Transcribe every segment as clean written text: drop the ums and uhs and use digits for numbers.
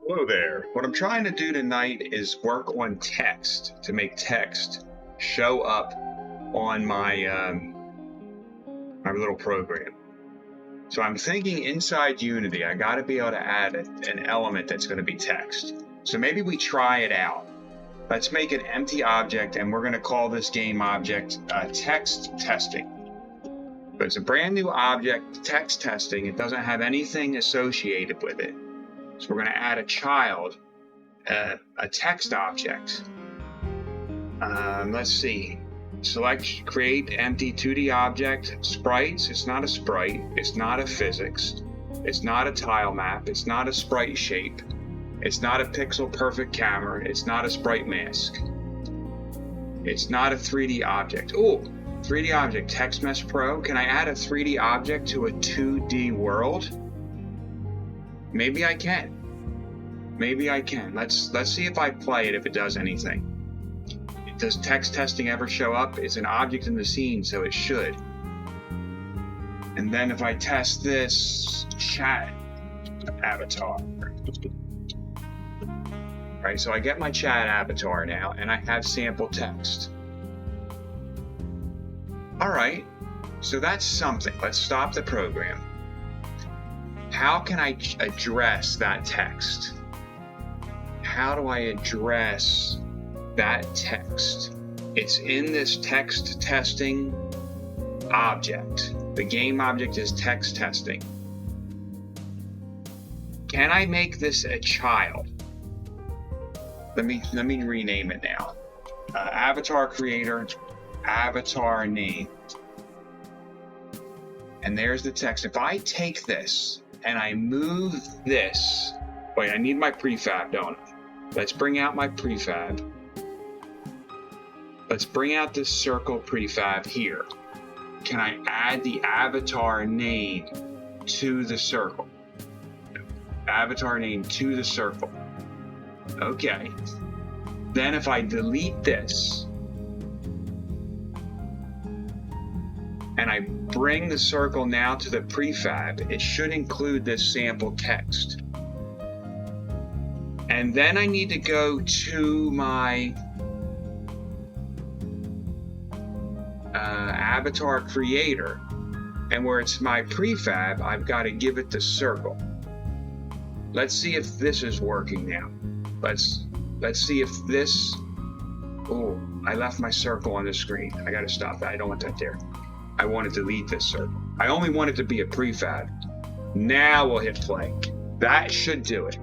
Hello there. What I'm trying to do tonight is work on text to make text show up on my little program. So I'm thinking inside Unity, I got to be able to add an element that's going to be text. So maybe we try it out. Let's make an empty object, and we're going to call this game object text testing. But it's a brand new object, text testing. It doesn't have anything associated with it. So we're going to add a child, a text object. Let's see. Select create empty 2D object. Sprites. It's not a sprite. It's not a physics. It's not a tile map. It's not a sprite shape. It's not a pixel perfect camera. It's not a sprite mask. It's not a 3D object. Oh, 3D object, Text Mesh Pro. Can I add a 3D object to a 2D world? Maybe I can. Maybe I can. Let's see if I play it, if it does anything. Does text testing ever show up? It's an object in the scene, so it should. And then if I test this chat avatar. Right, so I get my chat avatar now, and I have sample text. All right, so that's something. Let's stop the program. How can I address that text? How do I address that text? It's in this text testing object. The game object is text testing. Can I make this a child? Let me rename it now. Avatar creator, avatar name. And there's the text. If I take this and I move this, wait, I need my prefab, don't I? Let's bring out my prefab. Let's bring out this circle prefab here. Can I add the avatar name to the circle? Avatar name to the circle. Okay. Then if I delete this and I bring the circle now to the prefab, it should include this sample text. And then I need to go to my avatar creator, and where it's my prefab, I've got to give it the circle. Let's see if this is working now. Let's see if this. Oh, I left my circle on the screen. I got to stop that. I don't want that there. I want to delete this circle. I only want it to be a prefab. Now we'll hit play. That should do it.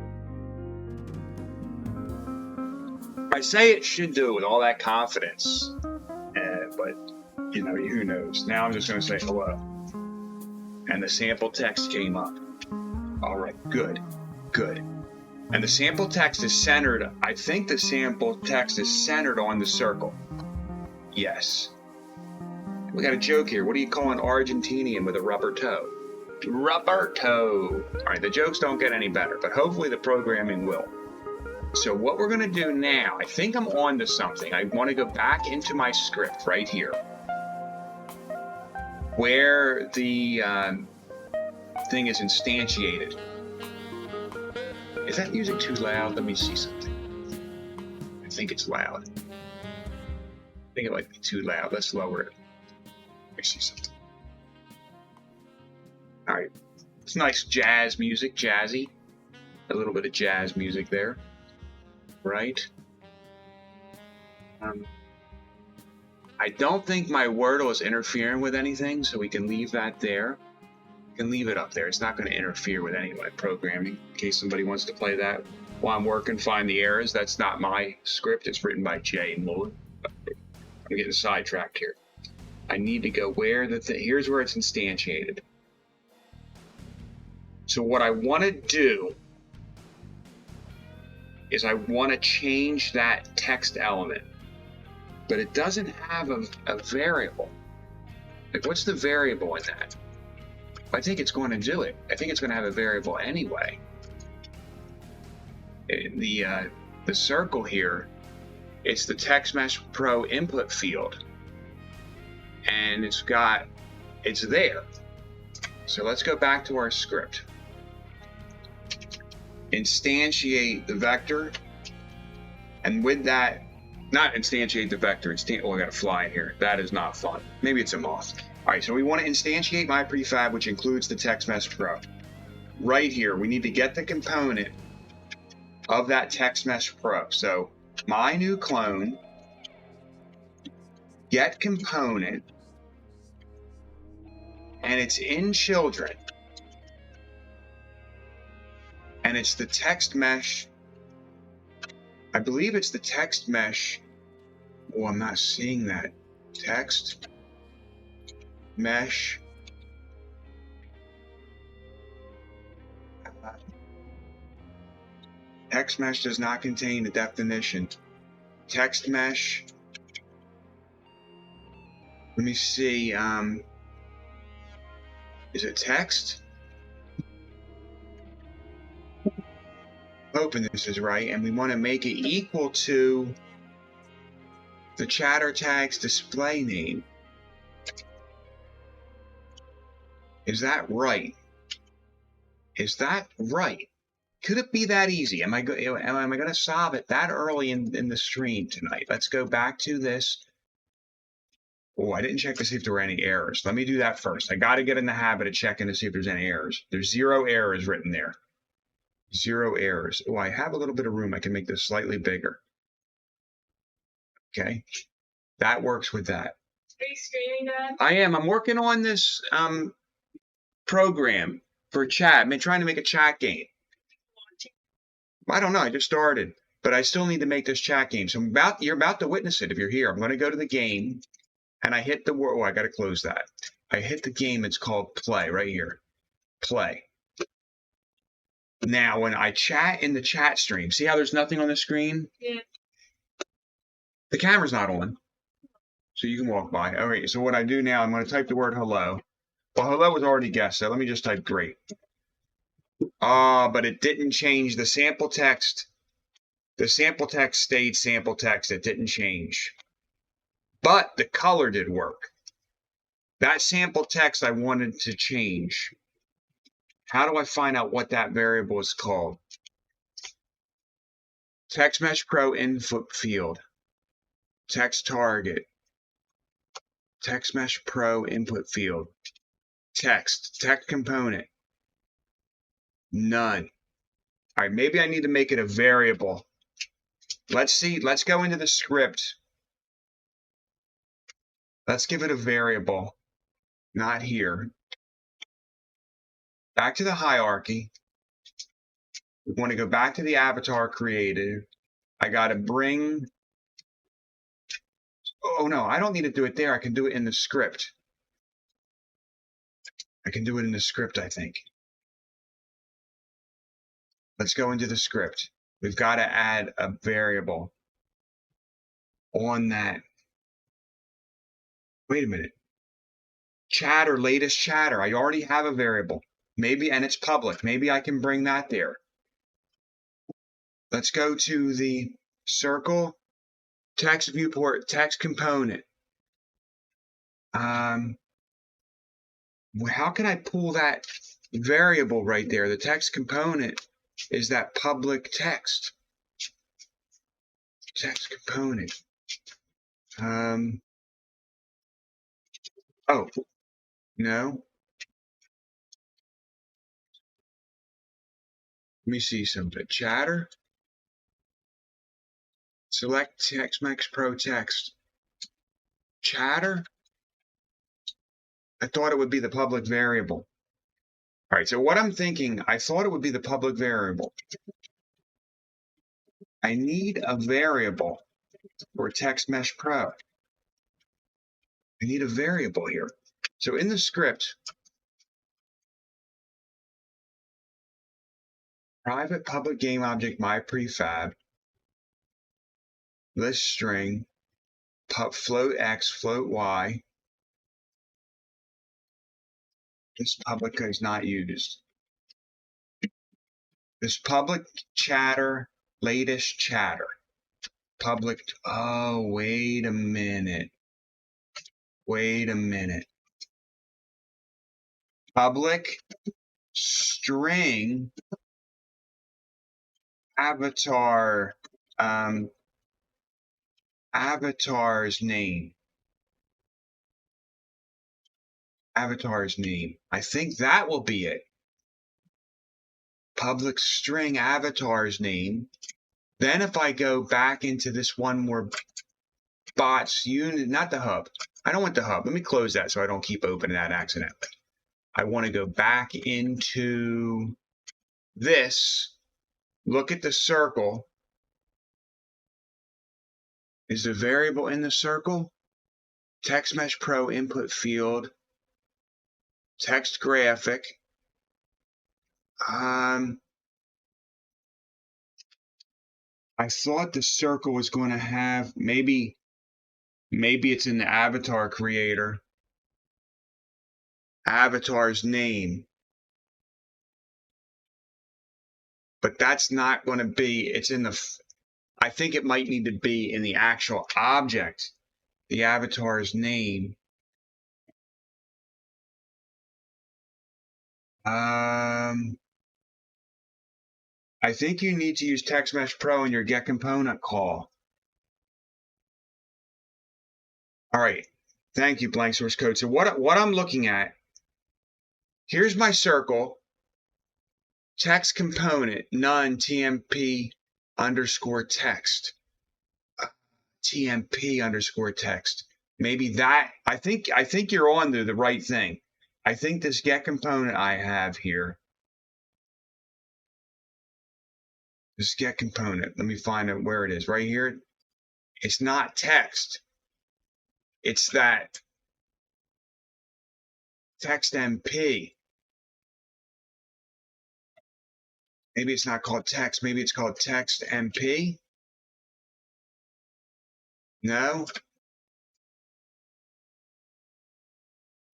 I say it should do it with all that confidence, but you know, who knows? Now I'm just going to say hello, and the sample text came up. All right, good. And the sample text is centered. I think the sample text is centered on the circle. Yes. We got a joke here. What do you call an Argentinian with a rubber toe? Rubber toe. All right, the jokes don't get any better, but hopefully the programming will. So what we're going to do now, I think I'm on to something. I want to go back into my script right here, where the thing is instantiated. Is that music too loud? Let me see something. I think it's loud. I think it might be too loud. Let's lower it. Let me see something. All right. It's nice jazz music, jazzy. A little bit of jazz music there. Right? I don't think my Wordle is interfering with anything, so we can leave that there. We can leave it up there. It's not going to interfere with any of my programming, in case somebody wants to play that while I'm working, find the errors. That's not my script. It's written by Jay Muller. I'm getting sidetracked here. I need to go where the thing. Here's where it's instantiated. So what I want to do is I want to change that text element, but it doesn't have a variable. Like, what's the variable in that? I think it's going to do it. I think it's going to have a variable anyway. The circle here, it's the Text Mesh Pro input field, and it's there. So let's go back to our script. instantiate the vector, and with that, not instantiate the vector, oh, I got a fly in here. That is not fun. Maybe it's a moth. All right, so we want to instantiate my prefab, which includes the Text Mesh Pro. Right here, we need to get the component of that Text Mesh Pro. So my new clone, get component, and it's in children. And it's the text mesh. I believe it's the text mesh. Oh, I'm not seeing that. Text mesh. Text mesh does not contain a definition. Text mesh. Let me see. Is it text? Hoping this is right, and we want to make it equal to the chatter tag's display name. Is that right? Is that right? Could it be that easy? Am I going to solve it that early in the stream tonight? Let's go back to this. Oh, I didn't check to see if there were any errors. Let me do that first. I got to get in the habit of checking to see if there's any errors. There's 0 errors written there. 0 errors. Oh, I have a little bit of room. I can make this slightly bigger. Okay. That works with that. Are you streaming, Dad? I am. I'm working on this program for chat. I've been trying to make a chat game. I don't know. I just started. But I still need to make this chat game. So you're about to witness it if you're here. I'm going to go to the game. And I hit the word. Oh, I got to close that. I hit the game. It's called play right here. Play. Now, when I chat in the chat stream, see how there's nothing on the screen? Yeah. The camera's not on. So you can walk by. All right. So what I do now, I'm going to type the word hello. Well, hello was already guessed. So let me just type great. But it didn't change the sample text. The sample text stayed sample text. It didn't change. But the color did work. That sample text I wanted to change. How do I find out what that variable is called? Text Mesh Pro input field. Text target. Text Mesh Pro input field. Text component. None. All right, maybe I need to make it a variable. Let's see. Let's go into the script. Let's give it a variable. Not here. Back to the hierarchy. We want to go back to the avatar created. I got to bring. Oh, no, I don't need to do it there. I can do it in the script. I can do it in the script, I think. Let's go into the script. We've got to add a variable on that. Wait a minute. Chatter, latest chatter. I already have a variable. Maybe, and it's public. Maybe I can bring that there. Let's go to the circle, text viewport, text component. How can I pull that variable right there? The text component is that public text. Text component. Oh, no. Let me see something. Chatter. Select Text Mesh Pro text. Chatter. I thought it would be the public variable. All right, so what I'm thinking, I thought it would be the public variable. I need a variable for Text Mesh Pro. I need a variable here. So in the script, private public game object my prefab, list string, float x, float y. This public is not used. This public chatter, latest chatter. Public, oh, wait a minute. Wait a minute. Public string avatar, avatar's name. Avatar's name. I think that will be it. Public string avatar's name. Then if I go back into this one more bots unit, not the hub. I don't want the hub. Let me close that so I don't keep opening that accidentally. I want to go back into this. Look at the circle. Is the variable in the circle? Text Mesh Pro input field. Text graphic. I thought the circle was going to have, maybe it's in the avatar creator. Avatar's name. But that's not going to be, it's in the, I think it might need to be in the actual object, the avatar's name. I think you need to use Text Mesh Pro in your get component call. All right. Thank you, blank source code. So what I'm looking at, here's my circle, text component, none, TMP underscore text. TMP underscore text. Maybe that, I think you're on to the right thing. I think this get component I have here, this get component, let me find out where it is. Right here. It's not text. It's that text MP. Maybe it's not called text. Maybe it's called text MP. No.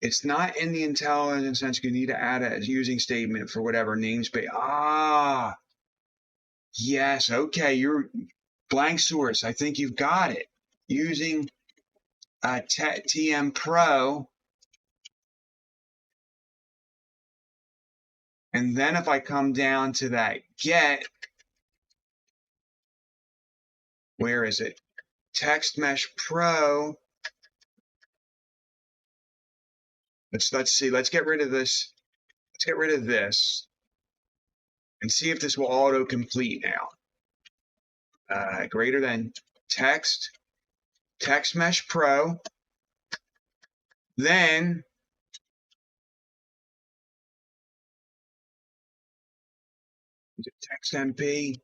It's not in the intelligence sense. You need to add a using statement for whatever namespace. Ah, yes. Okay. You're blank source. I think you've got it. Using TM Pro. And then if I come down to that get, where is it? Text Mesh Pro. Let's see. Let's get rid of this. Let's get rid of this and see if this will auto complete now. Greater than text Mesh Pro. Then is it text MP?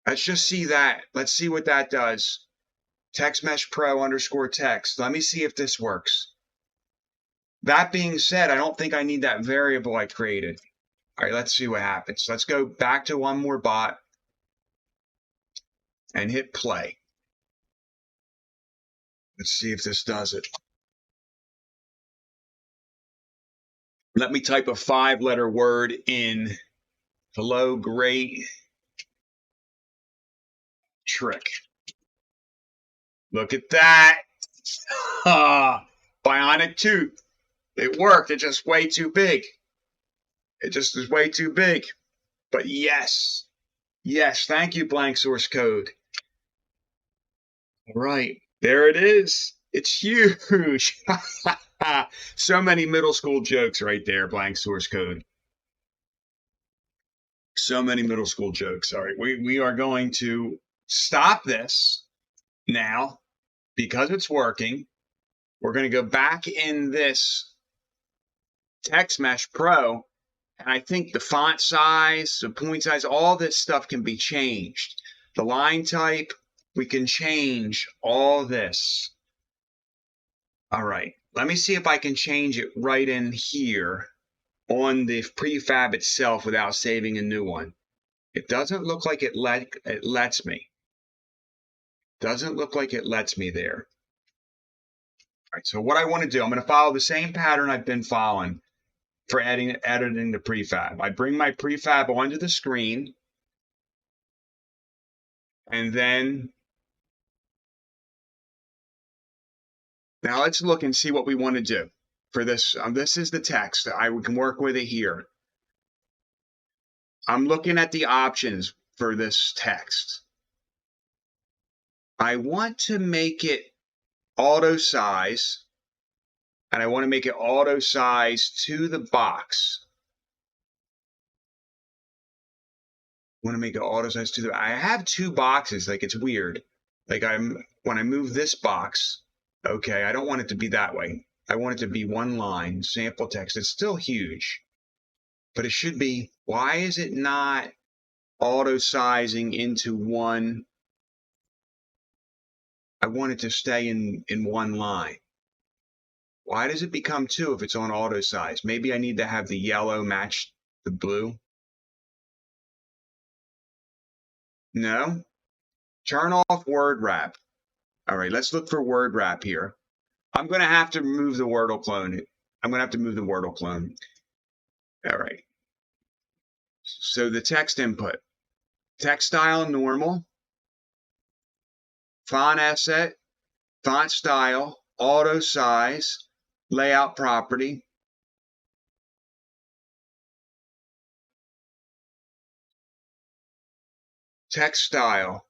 Let's just see that. Let's see what that does. Text Mesh Pro underscore text. Let me see if this works. That being said, I don't think I need that variable I created. All right, let's see what happens. Let's go back to one more bot and hit play. Let's see if this does it. Let me type a 5-letter word in. Hello, great trick. Look at that. Bionic tooth. It worked. It's just way too big. It just is way too big. But yes. Yes, thank you, blank source code. All right. There it is. It's huge. So many middle school jokes right there, blank source code. So many middle school jokes. All right. We are going to stop this now because it's working. We're going to go back in this Text Mesh Pro, and I think the font size, the point size, all this stuff can be changed. The line type, we can change all this. All right, let me see if I can change it right in here on the prefab itself without saving a new one. It doesn't look like it lets me. Doesn't look like it lets me there. All right, so what I want to do, I'm going to follow the same pattern I've been following for editing the prefab. I bring my prefab onto the screen, and then now let's look and see what we want to do for this. This is the text. I can work with it here. I'm looking at the options for this text. I want to make it auto size, and I want to make it auto size to the box. I want to make it auto size to the. I have two boxes. Like, it's weird. Like, when I move this box, okay, I don't want it to be that way. I want it to be one line, sample text. It's still huge, but it should be. Why is it not auto sizing into one? I want it to stay in one line. Why does it become two if it's on auto size? Maybe I need to have the yellow match the blue. No. Turn off word wrap. All right, let's look for word wrap here. I'm going to have to remove the Wordle clone. I'm going to have to move the Wordle clone. All right. So the text input. Text style normal. Font asset. Font style. Auto size. Layout property. Text style.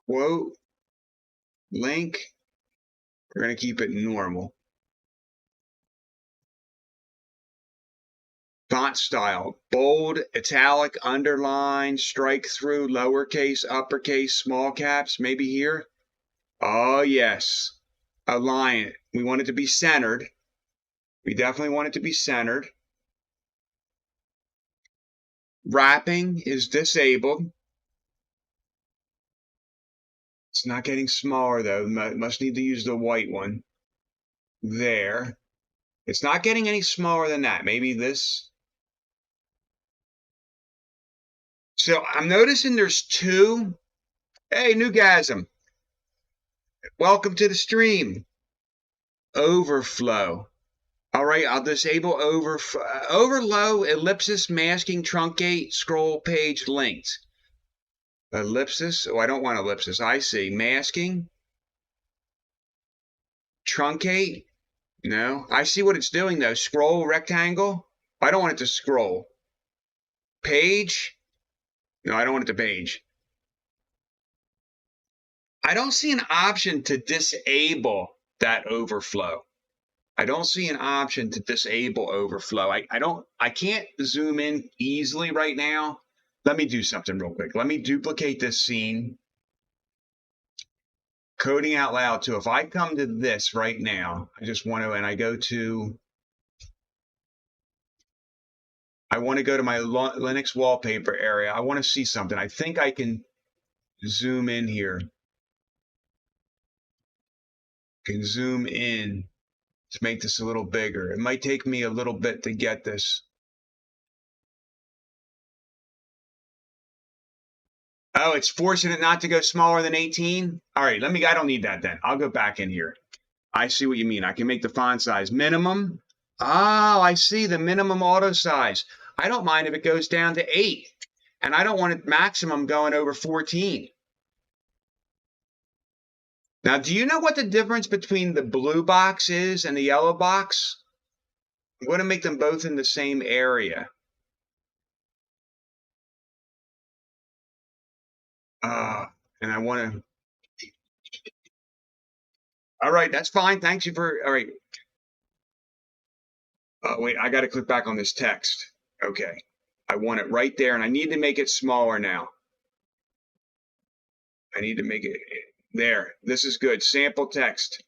Quote. Link. We're going to keep it normal. Font style, bold, italic, underline, strike through, lowercase, uppercase, small caps, maybe here. Oh, yes. Align it. We want it to be centered. We definitely want it to be centered. Wrapping is disabled. It's not getting smaller, though. Must need to use the white one. There. It's not getting any smaller than that. Maybe this. So I'm noticing there's two. Hey, Newgasm. Welcome to the stream. Overflow. All right, I'll disable overflow, ellipsis, masking, truncate, scroll page linked. Ellipsis. Oh, I don't want ellipsis. I see. Masking. Truncate. No. I see what it's doing, though. Scroll rectangle. I don't want it to scroll. Page. No, I don't want it to page. I don't see an option to disable that overflow. I don't see an option to disable overflow. I can't zoom in easily right now. Let me do something real quick. Let me duplicate this scene. Coding out loud too. If I come to this right now, I just want to, and I want to go to my Linux wallpaper area. I want to see something. I think I can zoom in here. Can zoom in to make this a little bigger. It might take me a little bit to get this. Oh, it's forcing it not to go smaller than 18? All right, I don't need that then. I'll go back in here. I see what you mean. I can make the font size minimum. Oh, I see the minimum auto size. I don't mind if it goes down to 8. And I don't want it maximum going over 14. Now, do you know what the difference between the blue box is and the yellow box? I'm going to make them both in the same area. And I want to. All right, that's fine. Thanks you for. All right. Wait, I got to click back on this text. Okay. I want it right there, and I need to make it smaller now. I need to make it there. This is good. Sample text.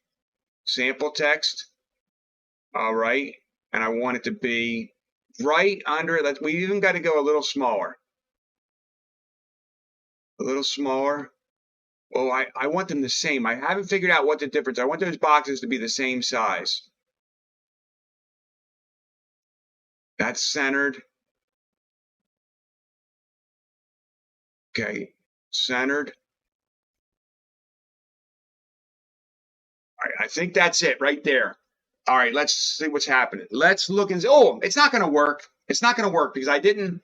Sample text. All right. And I want it to be right under it. We even got to go a little smaller. A little smaller. Well, I want them the same. I haven't figured out what the difference. I want those boxes to be the same size. That's centered. Okay. Centered. All right, I think that's it right there. All right, let's see what's happening. Let's look and see. Oh, it's not going to work. It's not going to work because I didn't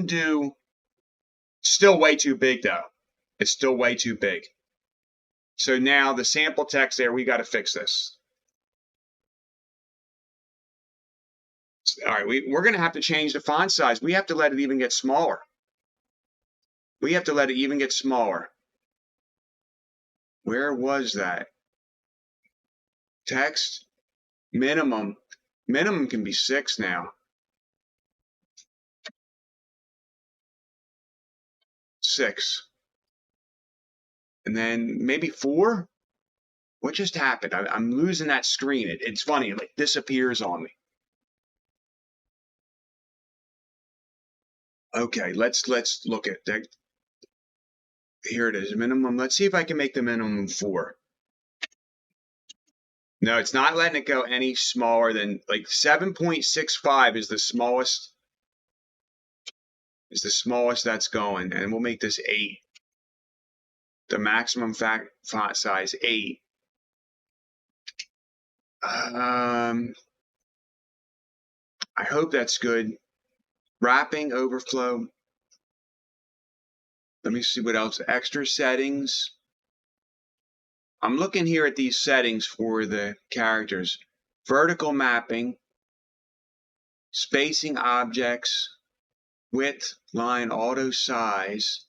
do. Still way too big though. It's still way too big. So now the sample text there, we got to fix this. All right, we're going to have to change the font size. We have to let it even get smaller. We have to let it even get smaller. Where was that? Text, minimum. Minimum can be 6 now. 6. And then maybe 4? What just happened? I'm losing that screen. It's funny. It like disappears on me. Okay, let's look at that. Here it is, minimum. Let's see if I can make the minimum 4. No, it's not letting it go any smaller than like 7.65 is the smallest. Is the smallest that's going, and we'll make this 8. The maximum font size 8. I hope that's good. Wrapping, overflow. Let me see what else. Extra settings. I'm looking here at these settings for the characters. Vertical mapping, spacing objects, width, line, auto size.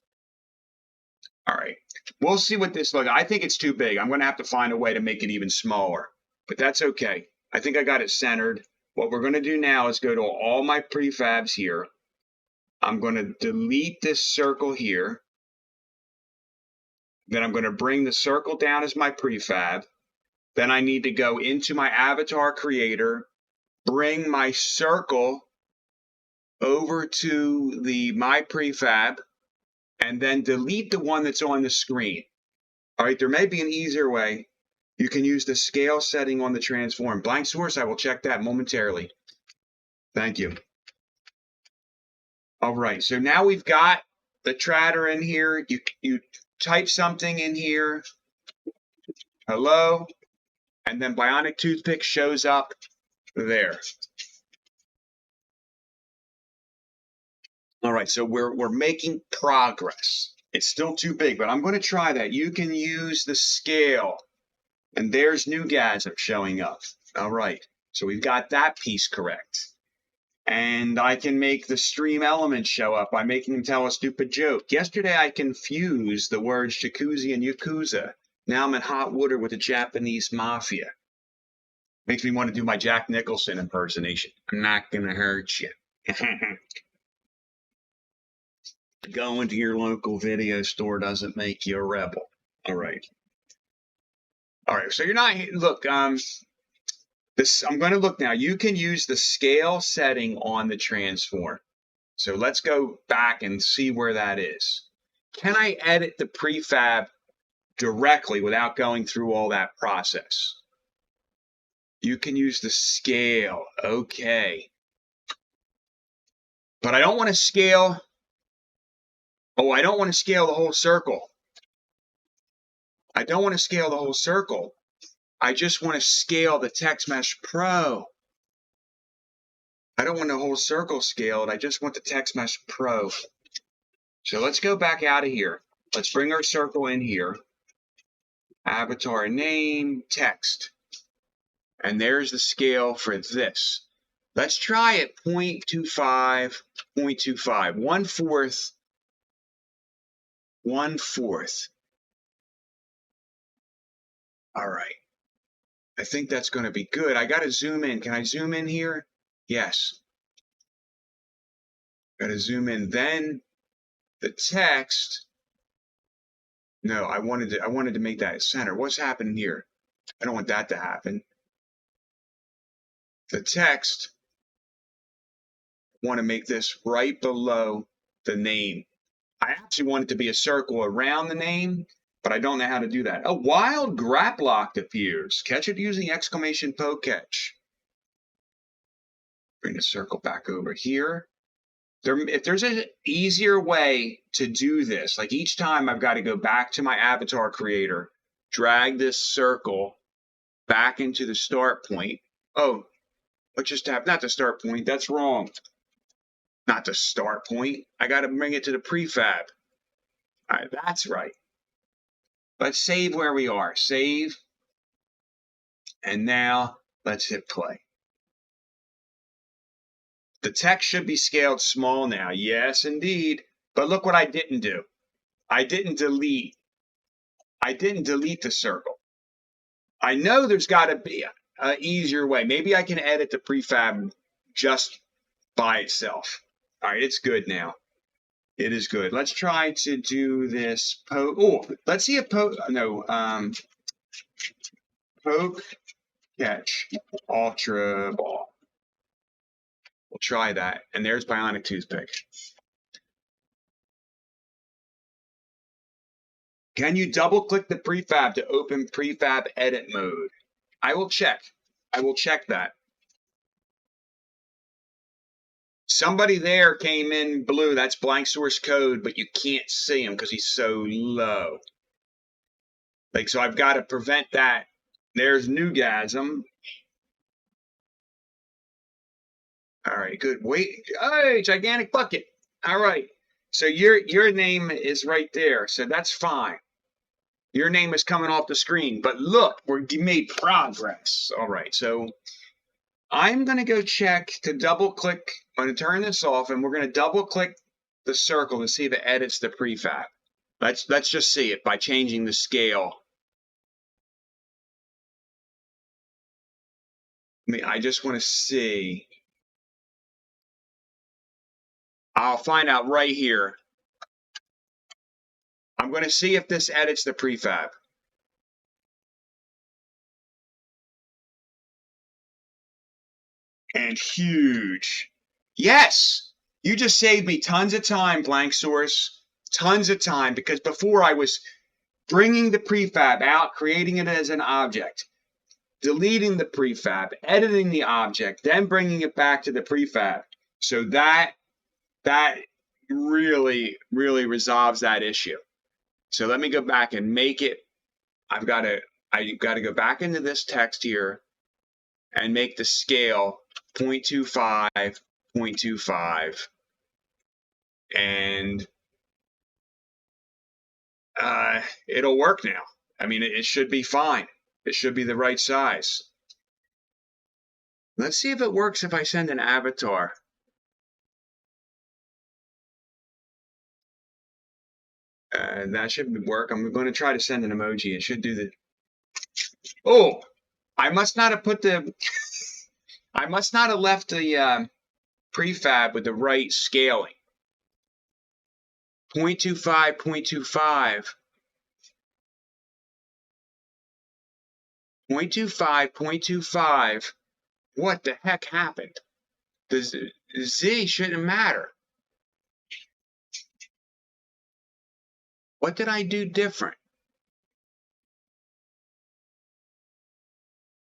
All right, we'll see what this looks like. I think it's too big. I'm going to have to find a way to make it even smaller, but that's okay. I think I got it centered. What we're going to do now is go to all my prefabs here. I'm going to delete this circle here. Then I'm going to bring the circle down as my prefab. Then I need to go into my avatar creator, bring my circle over to my prefab, and then delete the one that's on the screen. All right, there may be an easier way. You can use the scale setting on the transform. Blank source, I will check that momentarily. Thank you. All right, so now we've got the tratter in here. You type something in here, hello, and then Bionic Toothpick shows up there. All right, so we're making progress. It's still too big, but I'm going to try that. You can use the scale, and there's Newgasm showing up. All right, so we've got that piece correct. And I can make the stream element show up by making him tell a stupid joke. Yesterday, I confused the words jacuzzi and yakuza. Now I'm in hot water with the Japanese mafia. Makes me want to do my Jack Nicholson impersonation. I'm not going to hurt you. Going to your local video store doesn't make you a rebel. All right. All right, so you're not, look, I'm going to look now. You can use the scale setting on the transform. So let's go back and see where that is. Can I edit the prefab directly without going through all that process? You can use the scale. Okay. But I don't want to scale. Oh, I don't want to scale the whole circle. I don't want to scale the whole circle. I just want to scale the Text Mesh Pro. I don't want the whole circle scaled. I just want the Text Mesh Pro. So let's go back out of here. Let's bring our circle in here. Avatar name, text. And there's the scale for this. Let's try it 0.25, 0.25, 1/4, 1/4. All right. I think that's going to be good. I got to zoom in. Can I zoom in here? Yes. Got to zoom in. Then the text. No, I wanted to make that center. What's happening here? I don't want that to happen. The text. I want to make this right below the name. I actually want it to be a circle around the name, but I don't know how to do that. A wild graplock appears. Catch it using exclamation poke catch. Bring the circle back over here. If there's an easier way to do this, like each time I've got to go back to my avatar creator, drag this circle back into the start point. Oh, what just happened? Not the start point. That's wrong. Not the start point. I got to bring it to the prefab. All right, that's right. Let's save where we are. Save. And now let's hit play. The text should be scaled small now. Yes, indeed. But look what I didn't do. I didn't delete the circle. I know there's got to be an easier way. Maybe I can edit the prefab just by itself. All right, it's good now. It is good. Let's try to do this poke. Oh, let's see if poke. No, poke catch ultra ball. We'll try that. And there's bionic toothpick. Can you double click the prefab to open prefab edit mode? I will check. I will check that. Somebody there came in blue. That's blank source code, but you can't see him because he's so low. Like, so I've got to prevent that. There's Newgasm. All right, good. Wait, hey, gigantic bucket. All right. So your name is right there. So that's fine. Your name is coming off the screen. But look, we made progress. All right. So I'm going to go check to double click. I'm going to turn this off, and we're going to double click the circle to see if it edits the prefab. Let's just see it by changing the scale. I just want to see. I'll find out right here. I'm going to see if this edits the prefab. And huge. Yes, you just saved me tons of time, blank source. Tons of time, because before I was bringing the prefab out, creating it as an object, deleting the prefab, editing the object, then bringing it back to the prefab. So that really resolves that issue. So let me go back and make it. I've got to go back into this text here and make the scale 0.25, 0.25, and it'll work now. I mean, it should be fine. It should be the right size. Let's see if it works if I send an avatar. That should work. I'm going to try to send an emoji. It should do the. Oh, I must not have put the. I must not have left the prefab with the right scaling. 0.25, 0.25. 0.25, 0.25. What the heck happened? The Z shouldn't matter. What did I do different?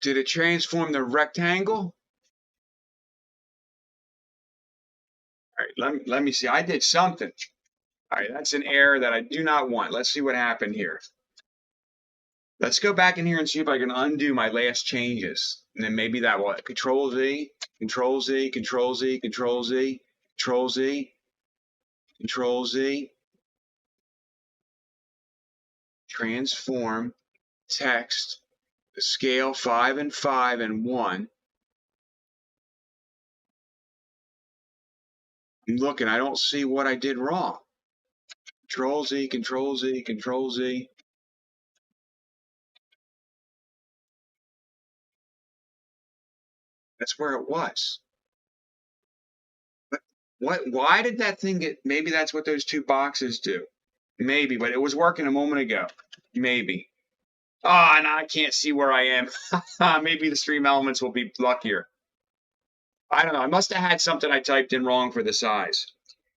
Did it transform the rectangle? All right, let me see. I did something. All right, that's an error that I do not want. Let's see what happened here. Let's go back in here and see if I can undo my last changes. And then maybe that will Control Z, Control Z, Control Z, Control Z, Control Z, Control Z. Transform text, scale 5 and 5 and 1. I'm looking, I don't see what I did wrong. Control Z, Control Z, Control Z. That's where it was. But why did that thing get, maybe that's what those two boxes do. Maybe, but it was working a moment ago. Maybe. Oh, and I can't see where I am. Maybe the stream elements will be luckier. I don't know. I must have had something I typed in wrong for the size.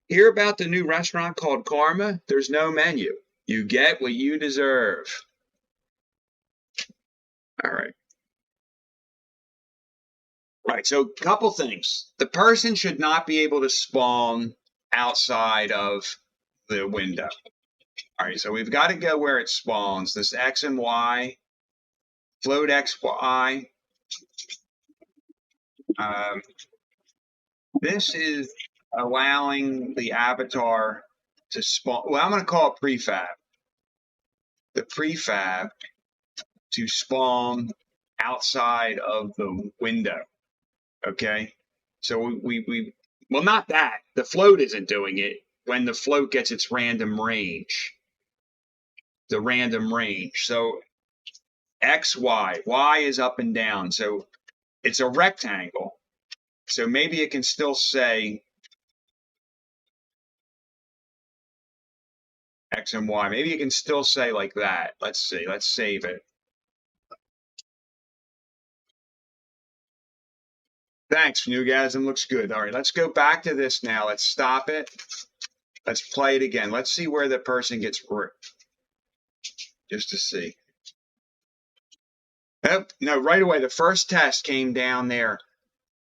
Hear about the new restaurant called Karma? There's no menu. You get what you deserve. All right. Right, so a couple things. The person should not be able to spawn outside of the window. All right, so we've got to go where it spawns. This X and Y, float X, Y. This is allowing the avatar to spawn. Well, I'm going to call it prefab. The prefab to spawn outside of the window. Okay, so we Well, not that. The float isn't doing it. When the float gets its random range. The random range. So X, Y. Y is up and down. So it's a rectangle. So maybe it can still say X and Y. Maybe it can still say like that. Let's see. Let's save it. Thanks, Newgasm. Looks good. All right, let's go back to this now. Let's stop it. Let's play it again. Let's see where the person gets ripped. Just to see. Oh, no, right away. The first test came down there.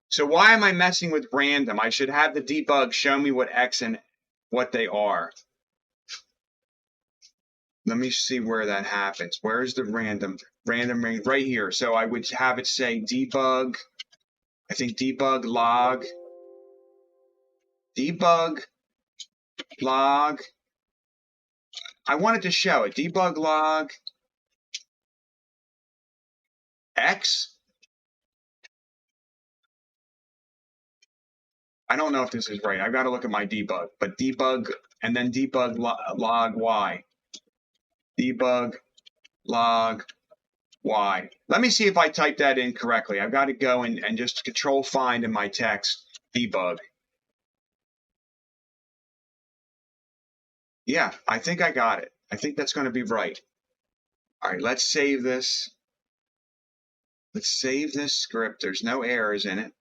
So why am I messing with random? I should have the debug show me what X and what they are. Let me see where that happens. Where is the random range? Right here. So I would have it say debug. I think debug log. Debug log. I wanted to show it. Debug log X. I don't know if this is right. I've got to look at my debug, but debug and then debug log Y. Debug log Y. Let me see if I typed that in correctly. I've got to go and just control find in my text debug. Yeah, I think I got it. I think that's going to be right. All right, let's save this. Let's save this script. There's no errors in it.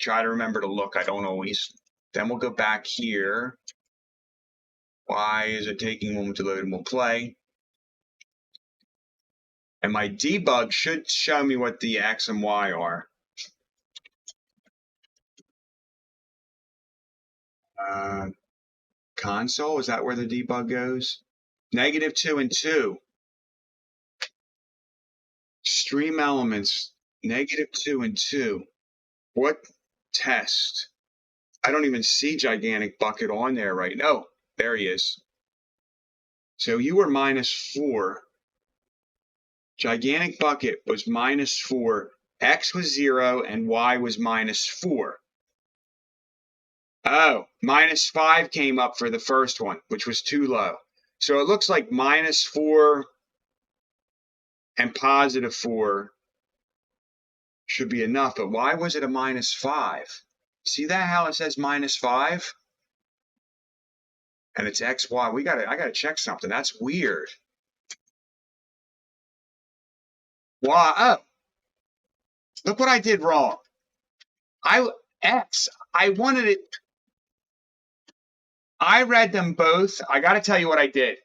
Try to remember to look. I don't always. Then we'll go back here. Why is it taking a moment to load? And we'll play. And my debug should show me what the X and Y are. Console, is that where the debug goes? -2 and 2. Stream elements, -2 and 2. What test? I don't even see Gigantic Bucket on there right now. Oh, there he is. So you were -4. Gigantic Bucket was -4. X was 0 and Y was -4. Oh, -5 came up for the first one, which was too low. So it looks like -4 and +4 should be enough. But why was it a -5? See that how it says -5? And it's X, Y. I gotta check something. That's weird. Why? Oh, look what I did wrong. I wanted it. I read them both. I got to tell you what I did.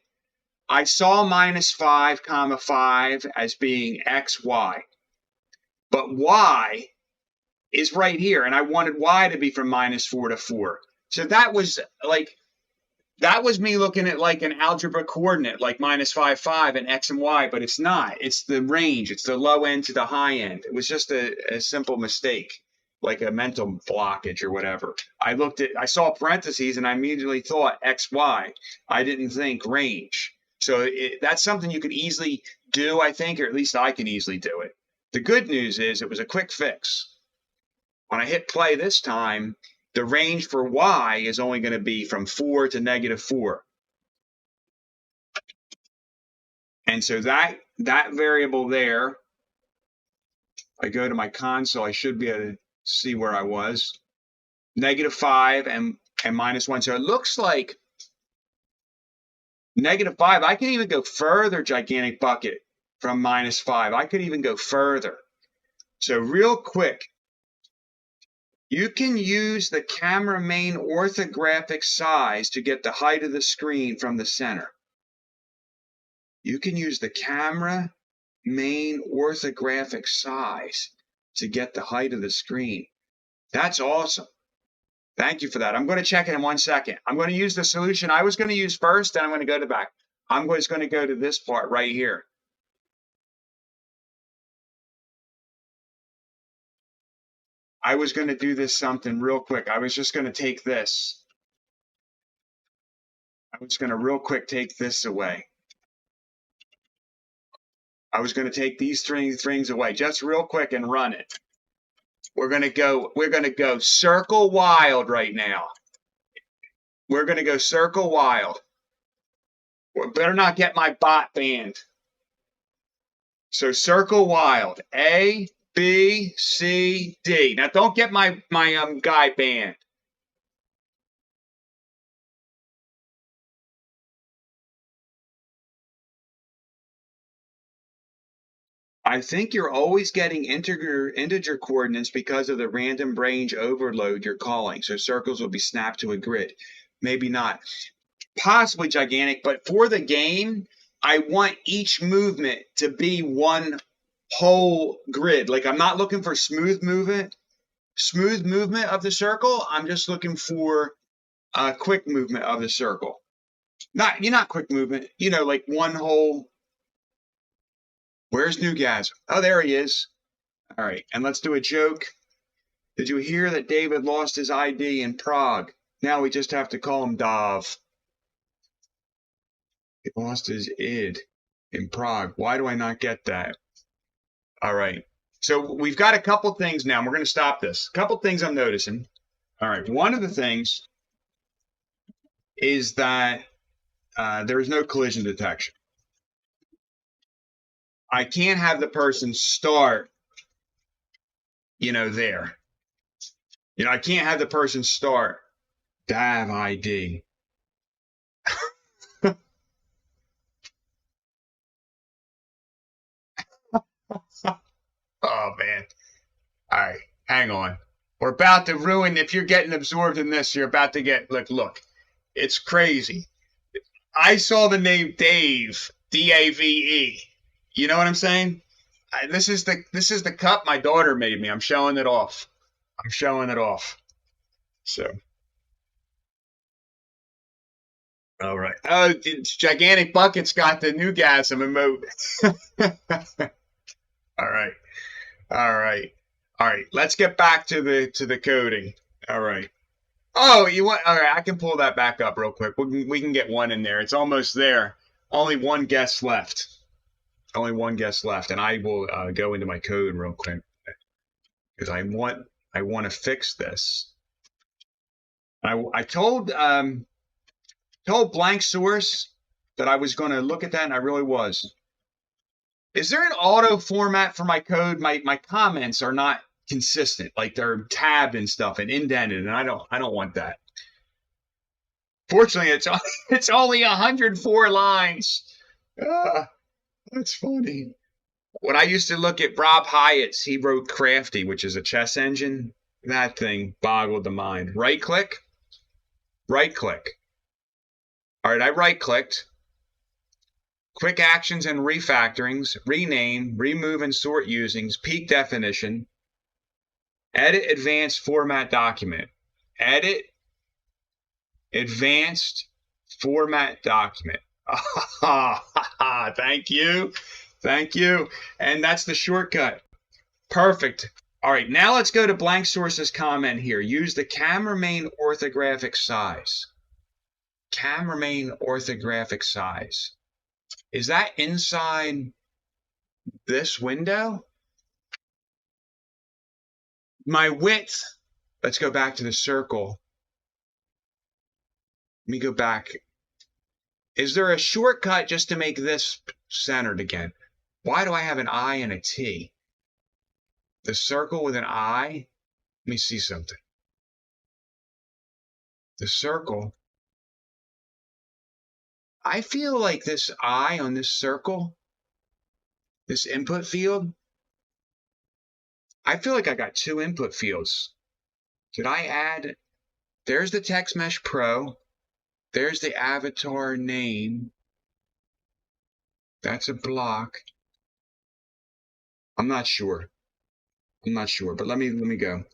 I saw -5, 5 as being X, Y. But Y is right here, and I wanted Y to be from -4 to 4. So that was me looking at like an algebra coordinate, like -5, 5, and X and Y, but it's not. It's the range. It's the low end to the high end. It was just a simple mistake, like a mental blockage or whatever. I saw parentheses and I immediately thought X, Y. I didn't think range. So that's something you could easily do, I think, or at least I can easily do it. The good news is it was a quick fix. When I hit play this time, the range for Y is only going to be from 4 to -4. And so that variable there, I go to my console, I should be able to see where I was. -5 and -1. So it looks like -5. I can even go further, Gigantic Bucket, from -5. I could even go further. So real quick, you can use the camera main orthographic size to get the height of the screen from the center. You can use the camera main orthographic size to get the height of the screen. That's awesome. Thank you for that. I'm going to check it in 1 second. I'm going to use the solution I was going to use first, then I'm going to go to back. I'm just going to go to this part right here. I was going to do this something real quick. I was just going to take this. I was going to real quick take this away. I was going to take these three things away just real quick and run it. We're gonna go circle wild right now. We're gonna go circle wild. We better not get my bot banned. So circle wild. A, B, C, D. Now don't get my guy banned. I think you're always getting integer coordinates because of the random range overload you're calling. So circles will be snapped to a grid. Maybe not. Possibly gigantic, but for the game, I want each movement to be one whole grid. Like I'm not looking for smooth movement of the circle. I'm just looking for quick movement of the circle. Not quick movement, like one whole. Where's Newgaz? Oh, there he is. All right, and let's do a joke. Did you hear that David lost his ID in Prague? Now we just have to call him Dav. He lost his id in Prague. Why do I not get that? All right. So we've got a couple things now. We're going to stop this. A couple things I'm noticing. All right. One of the things is that there is no collision detection. I can't have the person start, there. I can't have the person start Dav ID. Oh, man. All right. Hang on. We're about to ruin. If you're getting absorbed in this, you're about to get, look. It's crazy. I saw the name Dave, D-A-V-E. You know what I'm saying? This is the cup my daughter made me. I'm showing it off. So. All right. Oh, Gigantic Bucket's got the Newgasm emote. All right. Let's get back to the coding. All right. Oh, you want? All right. I can pull that back up real quick. We can get one in there. It's almost there. Only one guest left. And I will go into my code real quick because I want to fix this. I told blank source that I was going to look at that, and I really was. Is there an auto format for my code? My comments are not consistent, like they're tabbed and stuff and indented, and I don't want that. Fortunately, it's only 104 lines. That's funny. When I used to look at Rob Hyatt's, he wrote Crafty, which is a chess engine. That thing boggled the mind. Right click. All right, I right clicked. Quick actions and refactorings, rename, remove and sort usings, peak definition, edit advanced format document. Edit advanced format document. Thank you. And that's the shortcut. Perfect. All right, now let's go to blank source's comment here. Use the camera-main orthographic size. Camera-main orthographic size. Is that inside this window? My width, let's go back to the circle. Let me go back. Is there a shortcut just to make this centered again? Why do I have an I and a T? The circle with an I? Let me see something. The circle. I feel like this I on this circle, this input field, I feel like I got two input fields. Did I add? There's the Text Mesh Pro. There's the avatar name. That's a block. I'm not sure, but let me go.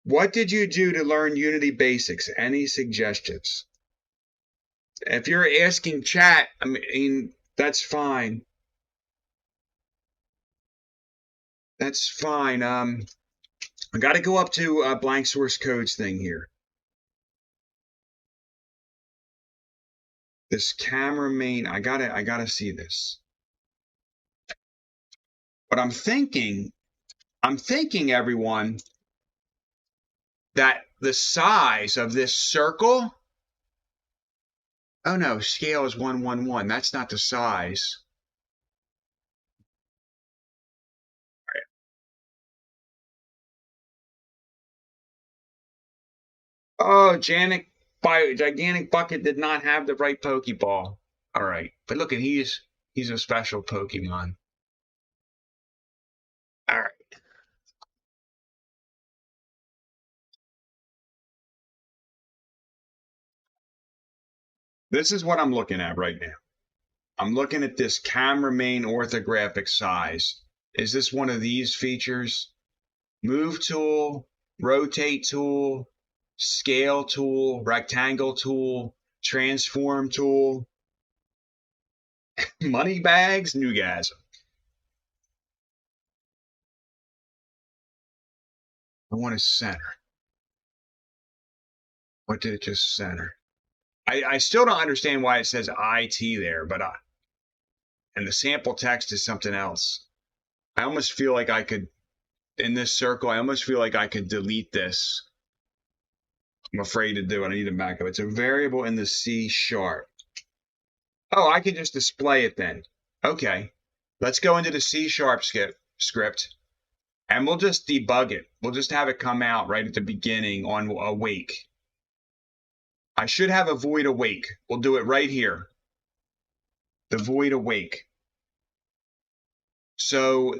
What did you do to learn Unity basics? Any suggestions? If you're asking chat, I mean, that's fine. That's fine. I got to go up to blank source codes thing here. This camera main, I gotta see this. But I'm thinking I'm thinking, everyone, that the size of this circle, oh no, scale is 111. That's not the size. Oh, gigantic bucket did not have the right Pokeball. All right, but look at he's a special Pokemon. All right. This is what I'm looking at right now. I'm looking at this cameraman orthographic size. Is this one of these features? Move tool, rotate tool, scale tool, rectangle tool, transform tool, money bags, Newgasm. I want to center. What did it just center? I still don't understand why it says IT there, but and the sample text is something else. I almost feel like I could, in this circle, I almost feel like I could delete this. I'm afraid to do it. I need to back up. It's a variable in the C#. Oh, I can just display it then. Okay. Let's go into the C# script, and we'll just debug it. We'll just have it come out right at the beginning on awake. I should have a void awake. We'll do it right here. The void awake. So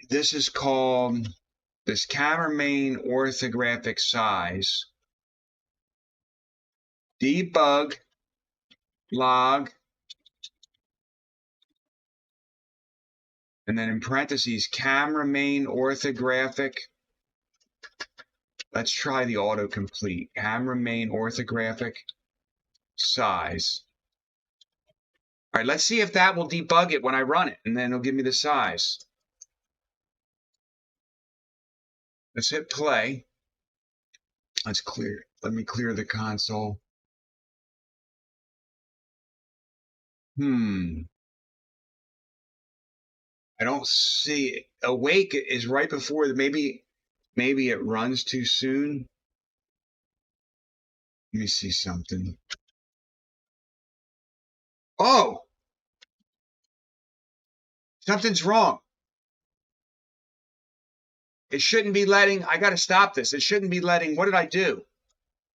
this is called this cameraman orthographic size. Debug log, and then in parentheses, cameraman orthographic. Let's try the autocomplete. Cameraman orthographic size. All right, let's see if that will debug it when I run it, and then it'll give me the size. Let's hit play. Let's clear. Let me clear the console. I don't see it. Awake is right before maybe it runs too soon. Let me see something. Oh, something's wrong. It shouldn't be letting, I got to stop this. It shouldn't be letting, what did I do?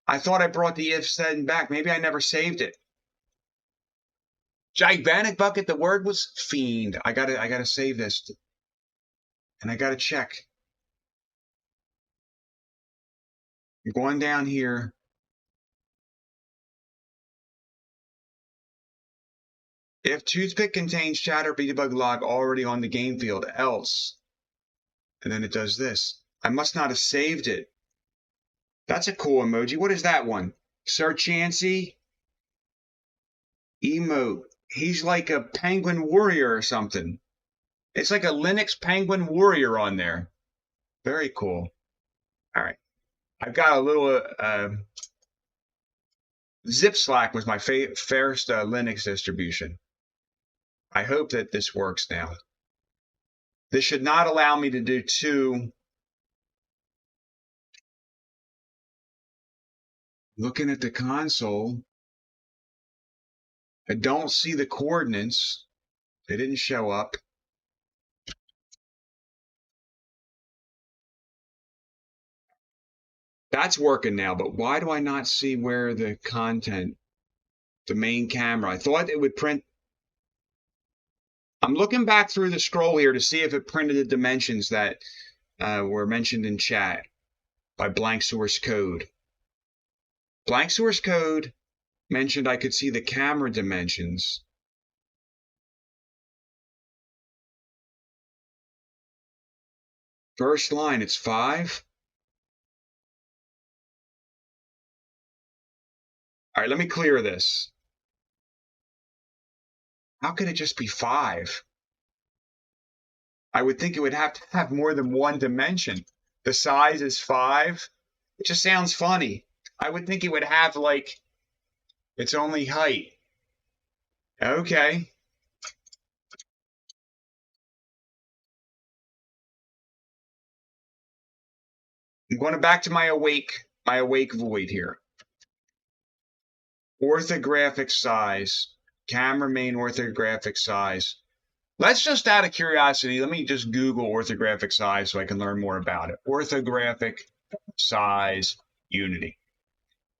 I thought I brought the if setting back. Maybe I never saved it. Gigantic bucket, the word was fiend. I gotta save this. And I gotta check. I'm going down here. If toothpick contains chatter debug log already on the game field, else. And then it does this. I must not have saved it. That's a cool emoji. What is that one? Sir Chansey? Emote. He's like a penguin warrior or something. It's like a Linux penguin warrior on there. Very cool. All right. I've got a little Zip Slack was my first Linux distribution. I hope that this works now. This should not allow me to do two. Looking at the console, I don't see the coordinates. They didn't show up. That's working now, but why do I not see where the content, the main camera? I thought it would print. I'm looking back through the scroll here to see if it printed the dimensions that were mentioned in chat by blank source code. Blank source code mentioned I could see the camera dimensions. First line, it's 5. All right, let me clear this. How could it just be 5? I would think it would have to have more than one dimension. The size is 5. It just sounds funny. I would think it would have like its only height. Okay. I'm going back to my awake void here. Orthographic size, camera main orthographic size. Let's just out of curiosity, let me just Google orthographic size so I can learn more about it. Orthographic size unity.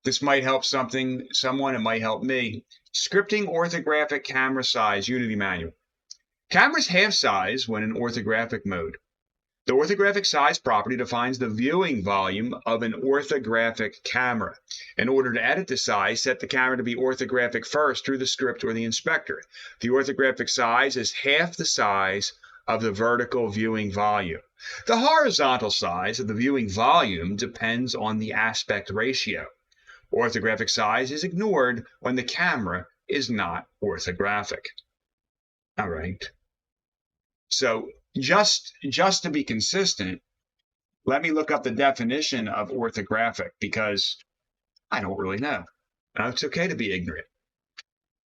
This might help someone, it might help me. Scripting orthographic camera size unity manual. Cameras have size when in orthographic mode. The orthographic size property defines the viewing volume of an orthographic camera. In order to edit the size, set the camera to be orthographic first through the script or the inspector. The orthographic size is half the size of the vertical viewing volume. The horizontal size of the viewing volume depends on the aspect ratio. Orthographic size is ignored when the camera is not orthographic. All right. So just to be consistent, let me look up the definition of orthographic because I don't really know. And it's okay to be ignorant.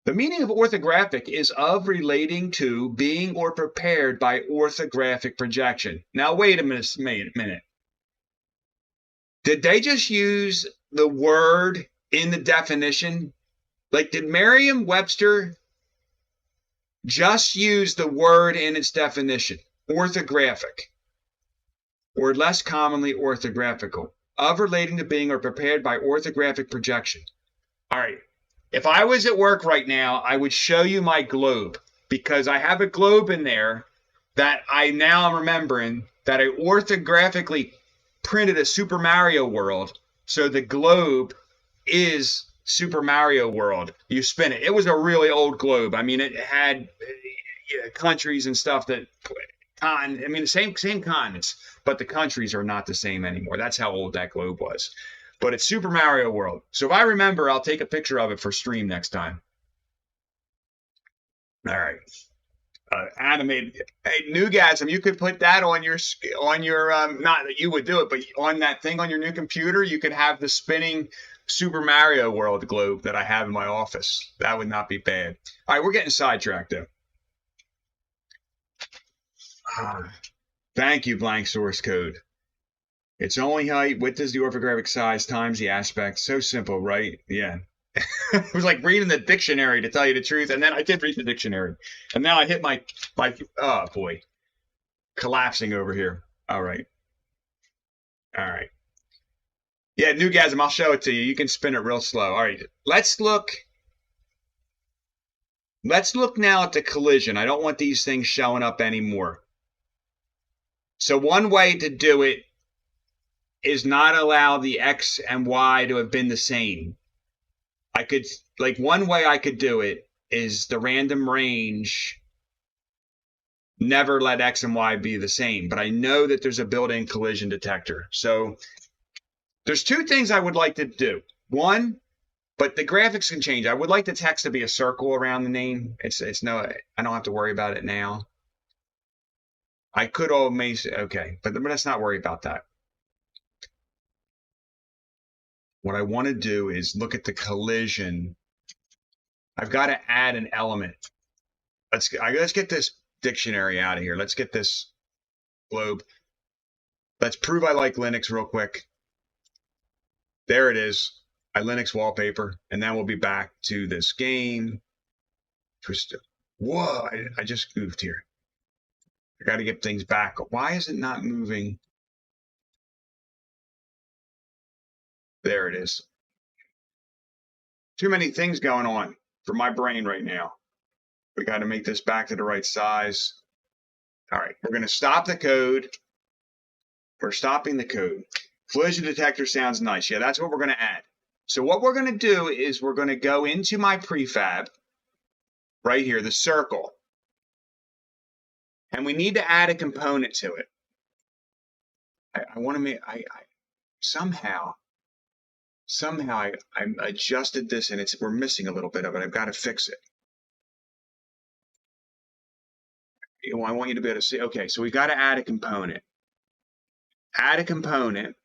The meaning of orthographic is of relating to, being, or prepared by orthographic projection. Now, wait a minute. Did they just use the word in the definition? Like, did Merriam-Webster just use the word in its definition? Orthographic, or less commonly orthographical, of relating to being or prepared by orthographic projection. All right. If I was at work right now, I would show you my globe because I have a globe in there that I now am remembering that I orthographically printed a Super Mario World. So the globe is Super Mario World. You spin it. It was a really old globe. I mean, it had countries and stuff that same continents, but the countries are not the same anymore. That's how old that globe was. But it's Super Mario World. So if I remember, I'll take a picture of it for stream next time. All right. Animated. Hey, Newgasm, you could put that on your not that you would do it, but on that thing on your new computer, you could have the spinning Super Mario World globe that I have in my office. That would not be bad. All right, we're getting sidetracked though. Thank you, blank source code. Its only height, width is the orthographic size times the aspect. So simple, right? Yeah. It was like reading the dictionary, to tell you the truth. And then I did read the dictionary. And now I hit my oh boy, collapsing over here. All right. All right. Yeah, Newgasm, I'll show it to you. You can spin it real slow. All right. Let's look now at the collision. I don't want these things showing up anymore. So one way to do it is not allow the X and Y to have been the same. I could, like, one way I could do it is the random range, never let X and Y be the same, but I know that there's a built-in collision detector. So there's two things I would like to do. One, but the graphics can change. I would like the text to be a circle around the name. It's no, I don't have to worry about it now. I could always, okay, but let's not worry about that. What I want to do is look at the collision. I've got to add an element. Let's get this dictionary out of here. Let's get this globe. Let's prove I like Linux real quick. There it is. My Linux wallpaper. And then we'll be back to this game. Whoa, I just goofed here. I got to get things back. Why is it not moving? There it is. Too many things going on for my brain right now. We got to make this back to the right size. All right, we're going to stop the code. We're stopping the code. Collision detector sounds nice. Yeah, that's what we're going to add. So what we're going to do is we're going to go into my prefab right here, the circle. And we need to add a component to it. I want to make, somehow I adjusted this and we're missing a little bit of it. I've got to fix it. I want you to be able to see, okay, so we've got to add a component. Add a component,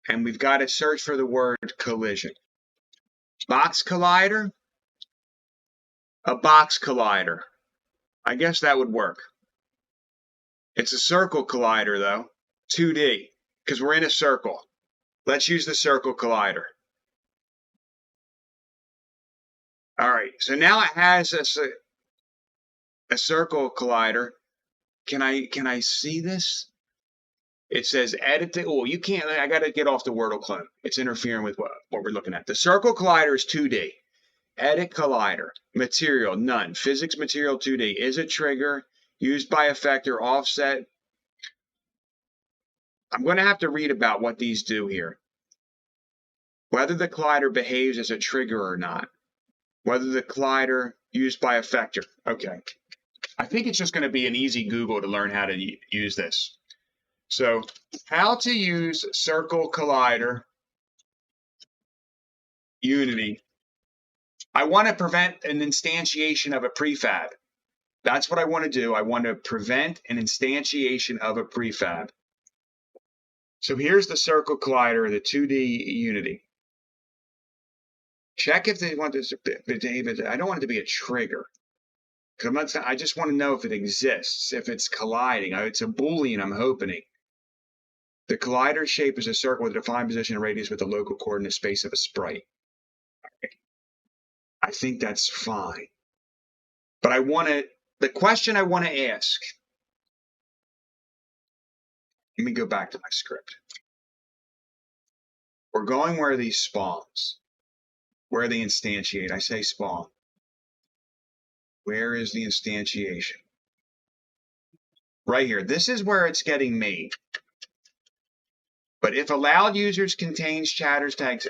and we've got to search for the word collision. Box collider? A box collider. I guess that would work. It's a circle collider, though. 2D, because we're in a circle. Let's use the circle collider. All right, so now it has a circle collider. Can I see this? It says edit the, oh, you can't, I got to get off the Wordle clone. It's interfering with what we're looking at. The circle collider is 2D. Edit collider. Material, none. Physics material 2D. Is a trigger. Used by effector, offset. I'm going to have to read about what these do here. Whether the collider behaves as a trigger or not. Whether the collider used by effector. Okay. I think it's just going to be an easy Google to learn how to use this. So, how to use circle collider Unity. I want to prevent an instantiation of a prefab. That's what I want to do. I want to prevent an instantiation of a prefab. So here's the circle collider, the 2D Unity. Check if they want this to behave. I don't want it to be a trigger. I just want to know if it exists, if it's colliding. It's a Boolean, I'm hoping. The collider shape is a circle with a defined position and radius with the local coordinate space of a sprite. Okay. I think that's fine. But the question I want to ask, let me go back to my script. We're going where these spawns, where they instantiate. I say spawn. Where is the instantiation? Right here. This is where it's getting made. But if allowed users contains chatters tags,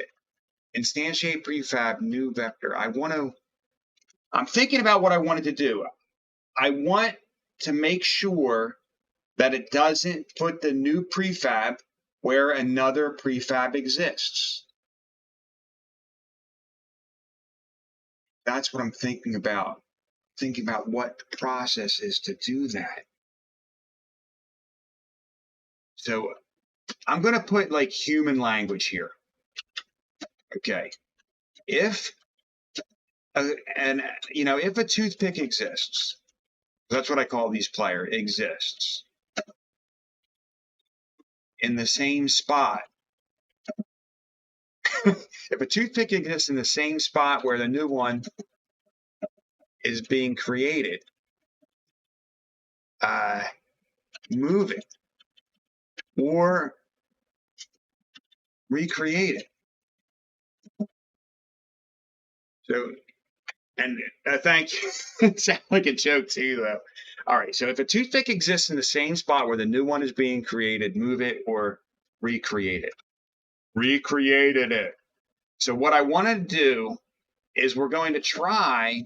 instantiate prefab new vector. I'm thinking about what I wanted to do. I want to make sure that it doesn't put the new prefab where another prefab exists. That's what I'm thinking about. Thinking about what the process is to do that. So I'm going to put like human language here. Okay. If a toothpick exists, that's what I call these player, exists in the same spot. If a toothpick exists in the same spot where the new one is being created, move it or recreate it. So, and thank you. It sounds like a joke too, though. All right. So if a toothpick exists in the same spot where the new one is being created, move it or recreate it. Recreated it. So what I want to do is we're going to try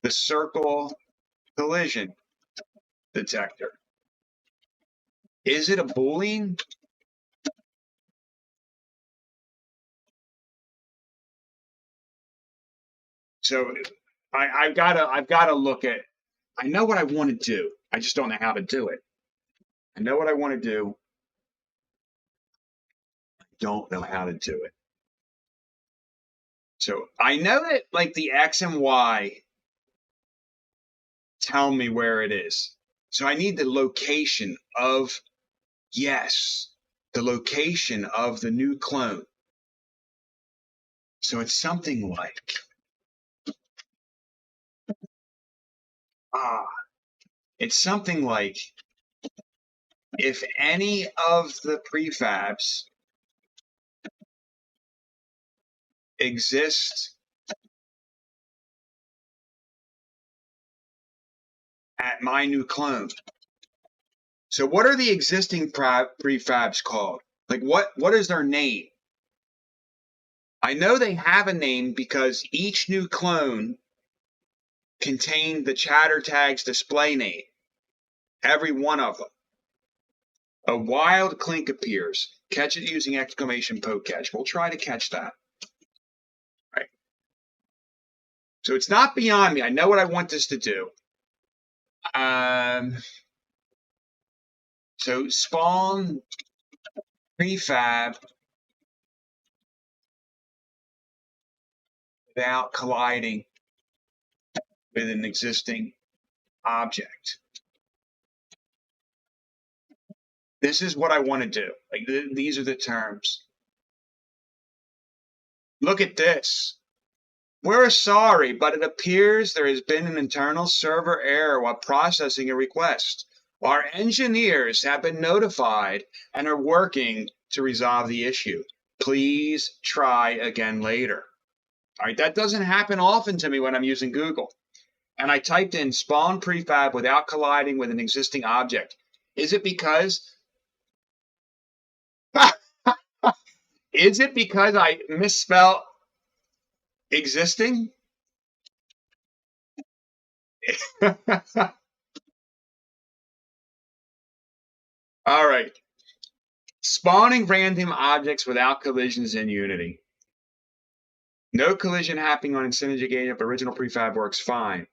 the circle collision detector. Is it a Boolean? So I've got to look at. I know what I want to do. I just don't know how to do it. I know what I want to do. I don't know how to do it. So I know that like the X and Y tell me where it is. So I need the location of, yes, the location of the new clone. So it's something like, it's something like if any of the prefabs exist at my new clone. So what are the existing prefabs called? Like what is their name? I know they have a name because each new clone contained the chatter tag's display name. Every one of them. A wild clink appears. Catch it using exclamation poke catch. We'll try to catch that. Right. So it's not beyond me. I know what I want this to do. So spawn prefab without colliding with an existing object. This is what I want to do. Like these are the terms. Look at this. We're sorry, but it appears there has been an internal server error while processing a request. Our engineers have been notified and are working to resolve the issue. Please try again later. All right, that doesn't happen often to me when I'm using Google. And I typed in spawn prefab without colliding with an existing object. Is it because is it because I misspelled existing? All right. Spawning random objects without collisions in Unity. No collision happening on synergy gate if original prefab works fine.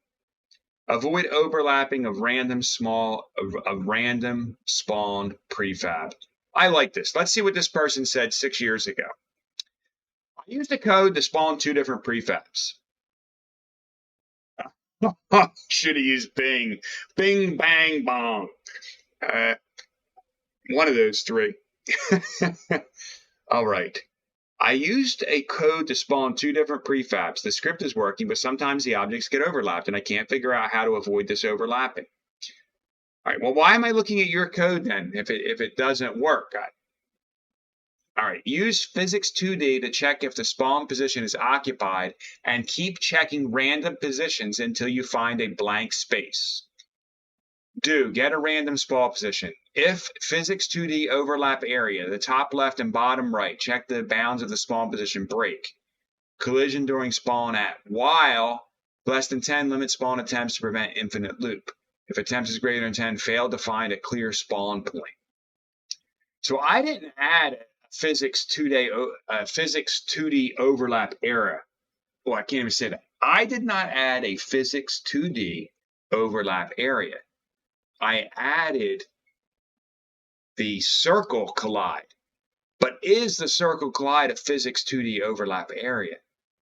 Avoid overlapping of random spawned prefab. I like this. Let's see what this person said 6 years ago. I used a code to spawn 2 different prefabs. Should have used Bing. Bing, bang, bong. One of those 3. All right. I used a code to spawn 2 different prefabs. The script is working, but sometimes the objects get overlapped, and I can't figure out how to avoid this overlapping. All right, well, why am I looking at your code then if it doesn't work? All right, use physics 2D to check if the spawn position is occupied, and keep checking random positions until you find a blank space. Get a random spawn position. If physics 2D overlap area, the top left and bottom right, check the bounds of the spawn position break. Collision during spawn at while less than 10, limit spawn attempts to prevent infinite loop. If attempts is greater than 10, fail to find a clear spawn point. So I didn't add a physics 2D overlap area. Oh, I can't even say that. I did not add a physics 2D overlap area. I added the circle collide. But is the circle collide a physics 2D overlap area?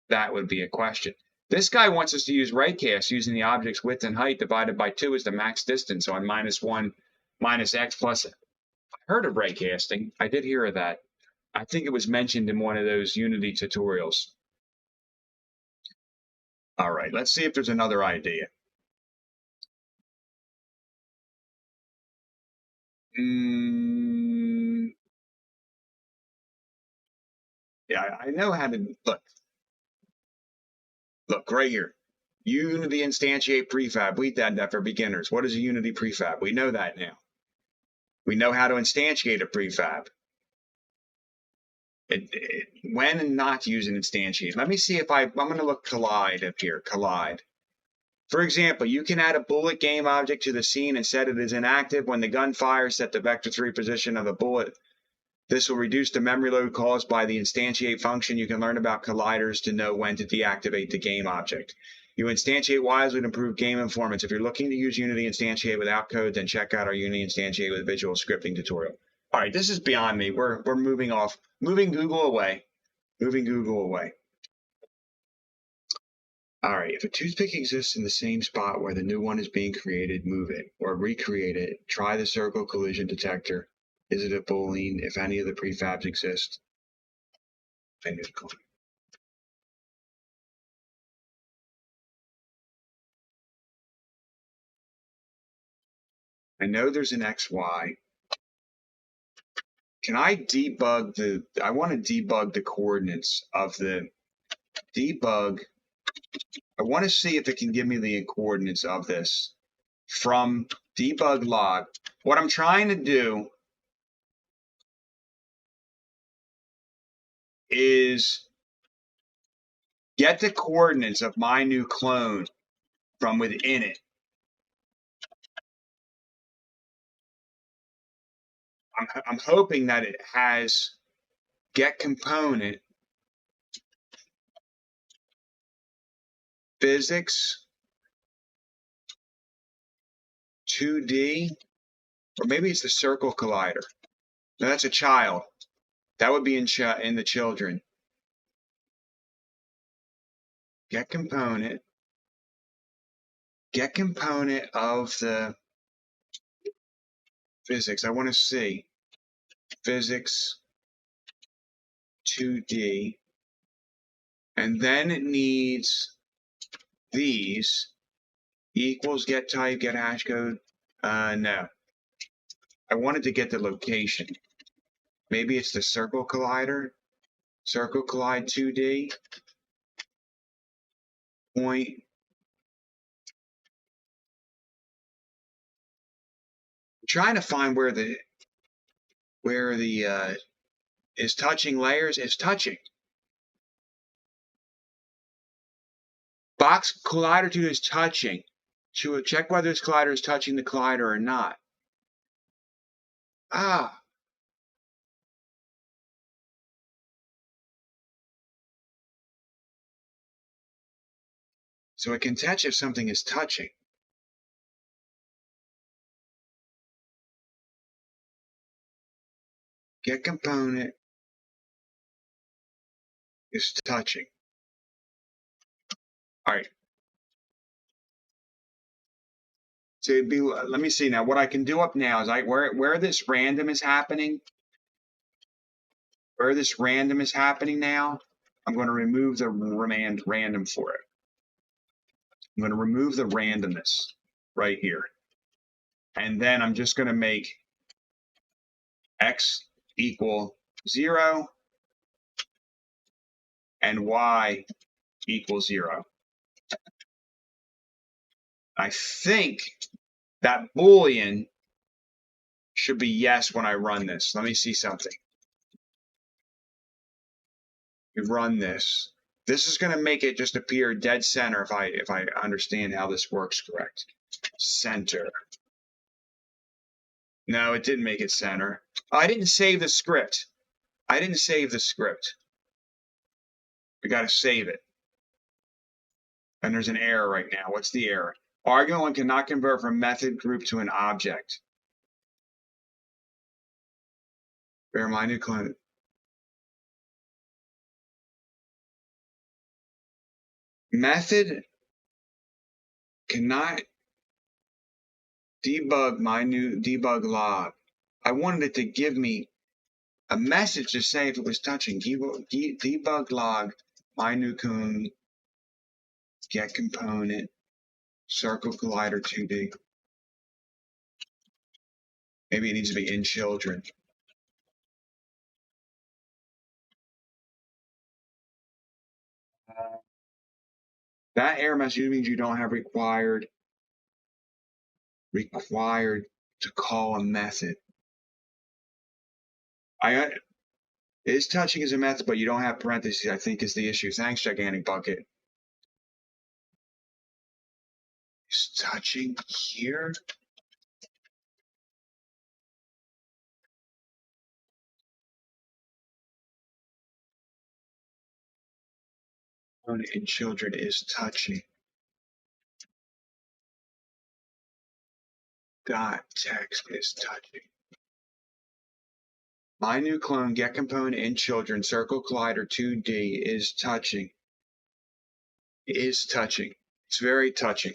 That would be a question. This guy wants us to use raycast using the object's width and height divided by 2 as the max distance on -1 minus x plus. I heard of raycasting. I did hear of that. I think it was mentioned in one of those Unity tutorials. All right, let's see if there's another idea. Yeah, I know how to look. Look right here. Unity instantiate prefab. We did that for beginners. What is a Unity prefab? We know that now. We know how to instantiate a prefab. When and not use an instantiate. Let me see if I'm going to look collide up here. Collide. For example, you can add a bullet game object to the scene and set it as inactive. When the gun fires, set the vector 3 position of the bullet. This will reduce the memory load caused by the instantiate function. You can learn about colliders to know when to deactivate the game object. You instantiate wisely to improve game performance. If you're looking to use Unity Instantiate without code, then check out our Unity Instantiate with visual scripting tutorial. All right, this is beyond me. We're moving Google away. Moving Google away. All right, if a toothpick exists in the same spot where the new one is being created, move it or recreate it. Try the circle collision detector. Is it a Boolean? If any of the prefabs exist, I know there's an XY. Can I debug I want to debug the coordinates of the debug. I want to see if it can give me the coordinates of this from debug log. What I'm trying to do is get the coordinates of my new clone from within it. I'm hoping that it has get component physics 2D, or maybe it's the circle collider. No, that's a child. That would be in the children. Get component of the physics. I want to see physics 2D And then it needs these equals get type, get hash code. No. I wanted to get the location. Maybe it's the circle collider. Circle collide 2D. Point. I'm trying to find where the is touching layers is touching. Box collider 2 is touching. Should check whether this collider is touching the collider or not. Ah. So it can touch if something is touching. Get component is touching. All right. So it'd be, let me see now. What I can do up now is where this random is happening. Where this random is happening now, I'm going to remove the random for it. I'm going to remove the randomness right here. And then I'm just going to make x equal 0 and y equals 0. I think that Boolean should be yes when I run this. Let me see something. We run this. This is going to make it just appear dead center if I understand how this works correct. Center. No, it didn't make it center. Oh, I didn't save the script. I didn't save the script. We got to save it. And there's an error right now. What's the error? Argument 1 cannot convert from method group to an object. Bear in mind, client. Method cannot debug my new debug log. I wanted it to give me a message to say if it was touching. Debug log, my new cone, get component, circle collider 2D. Maybe it needs to be in children. That error message means you don't have required to call a method. Is touching is a method, but you don't have parentheses, I think is the issue. Thanks, Gigantic Bucket. Is touching here? In children is touching. Dot text is touching. My new clone get component in children circle collider 2D is touching. Is touching. It's very touching.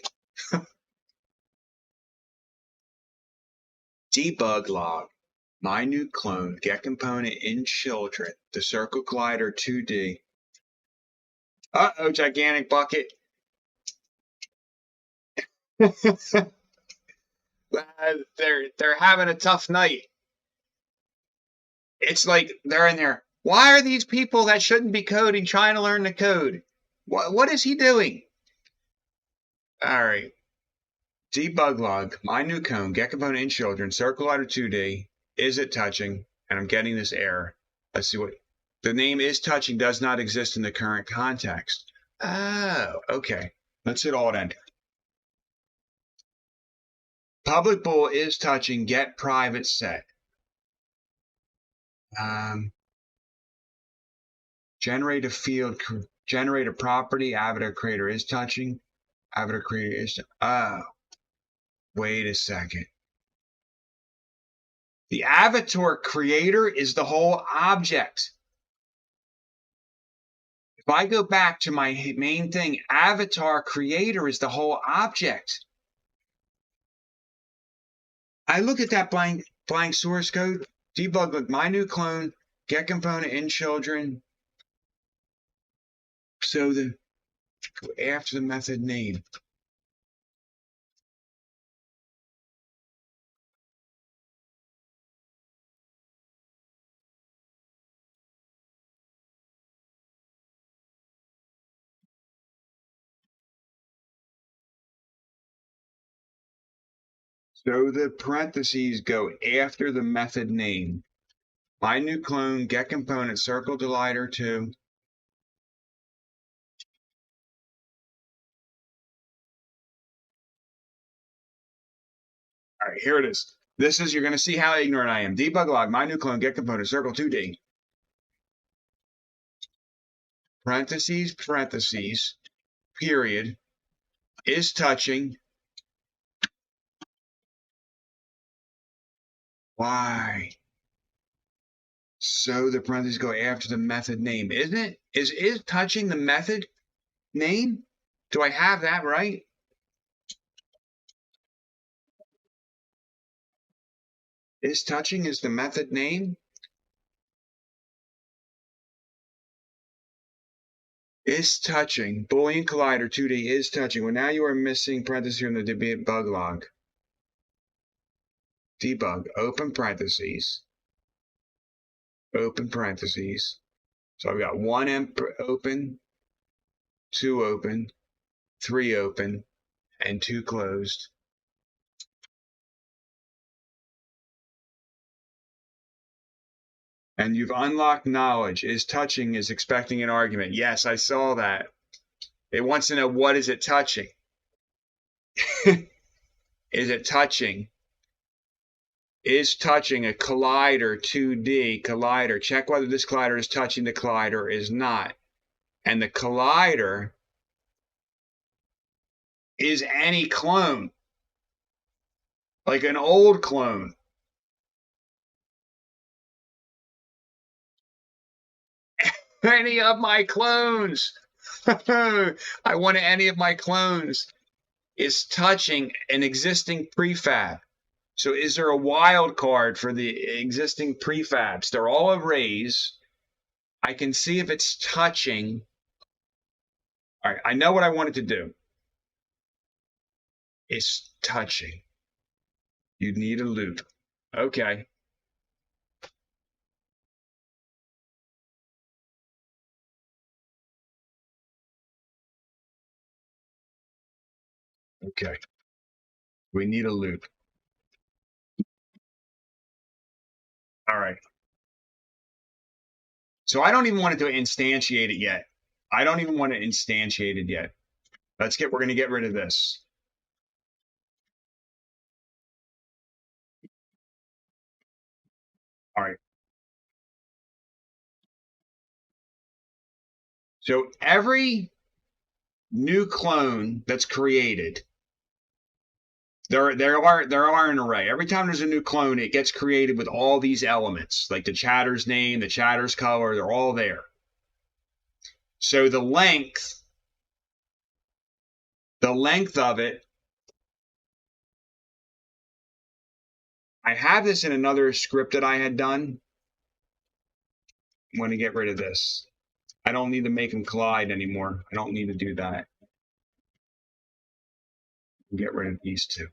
Debug log. My new clone get component in children. The circle collider 2D. Uh-oh, Gigantic Bucket. They're having a tough night. It's like they're in there. Why are these people that shouldn't be coding trying to learn the code? What is he doing? All right. Debug log, my new cone, get component in children, circle collider 2D. Is it touching? And I'm getting this error. Let's see what the name is touching does not exist in the current context. Oh, okay. Let's hit Alt Enter. Public bool is touching, get private set. Generate a field, generate a property, avatar creator is touching. Avatar creator is, oh, wait a second. The avatar creator is the whole object. If I go back to my main thing, avatar creator is the whole object. I look at that blank source code, debug with my new clone, get component in children. So after the method name. So the parentheses go after the method name. My new clone, get component, circle delighter 2. All right, here it is. This is, you're going to see how ignorant I am. Debug log, my new clone, get component, circle 2D. Parentheses, parentheses, period, is touching. Why? So the parentheses go after the method name. Isn't it? Is touching the method name? Do I have that right? Is touching is the method name? Is touching. Boolean collider 2D is touching. Well, now you are missing parentheses in the debug log. Debug, open parentheses. Open parentheses. So I've got 1 open, 2 open, 3 open, and 2 closed. And you've unlocked knowledge. Is touching is expecting an argument. Yes, I saw that. It wants to know, what is it touching? Is it touching? Is touching a collider 2D collider? Check whether this collider is touching the collider or is not. And the collider is any clone, like an old clone. Any of my clones. I want any of my clones is touching an existing prefab. So is there a wild card for the existing prefabs? They're all arrays. I can see if it's touching. All right, I know what I wanted to do. It's touching. You need a loop. Okay. Okay. We need a loop. All right. So I don't even want to instantiate it yet. I don't even want to instantiate it yet. We're going to get rid of this. All right. So every new clone that's created, there are an array. Every time there's a new clone, it gets created with all these elements, like the chatter's name, the chatter's color, they're all there. So the length of it, I have this in another script that I had done. I'm going to get rid of this. I don't need to make them collide anymore. I don't need to do that. Get rid of these two.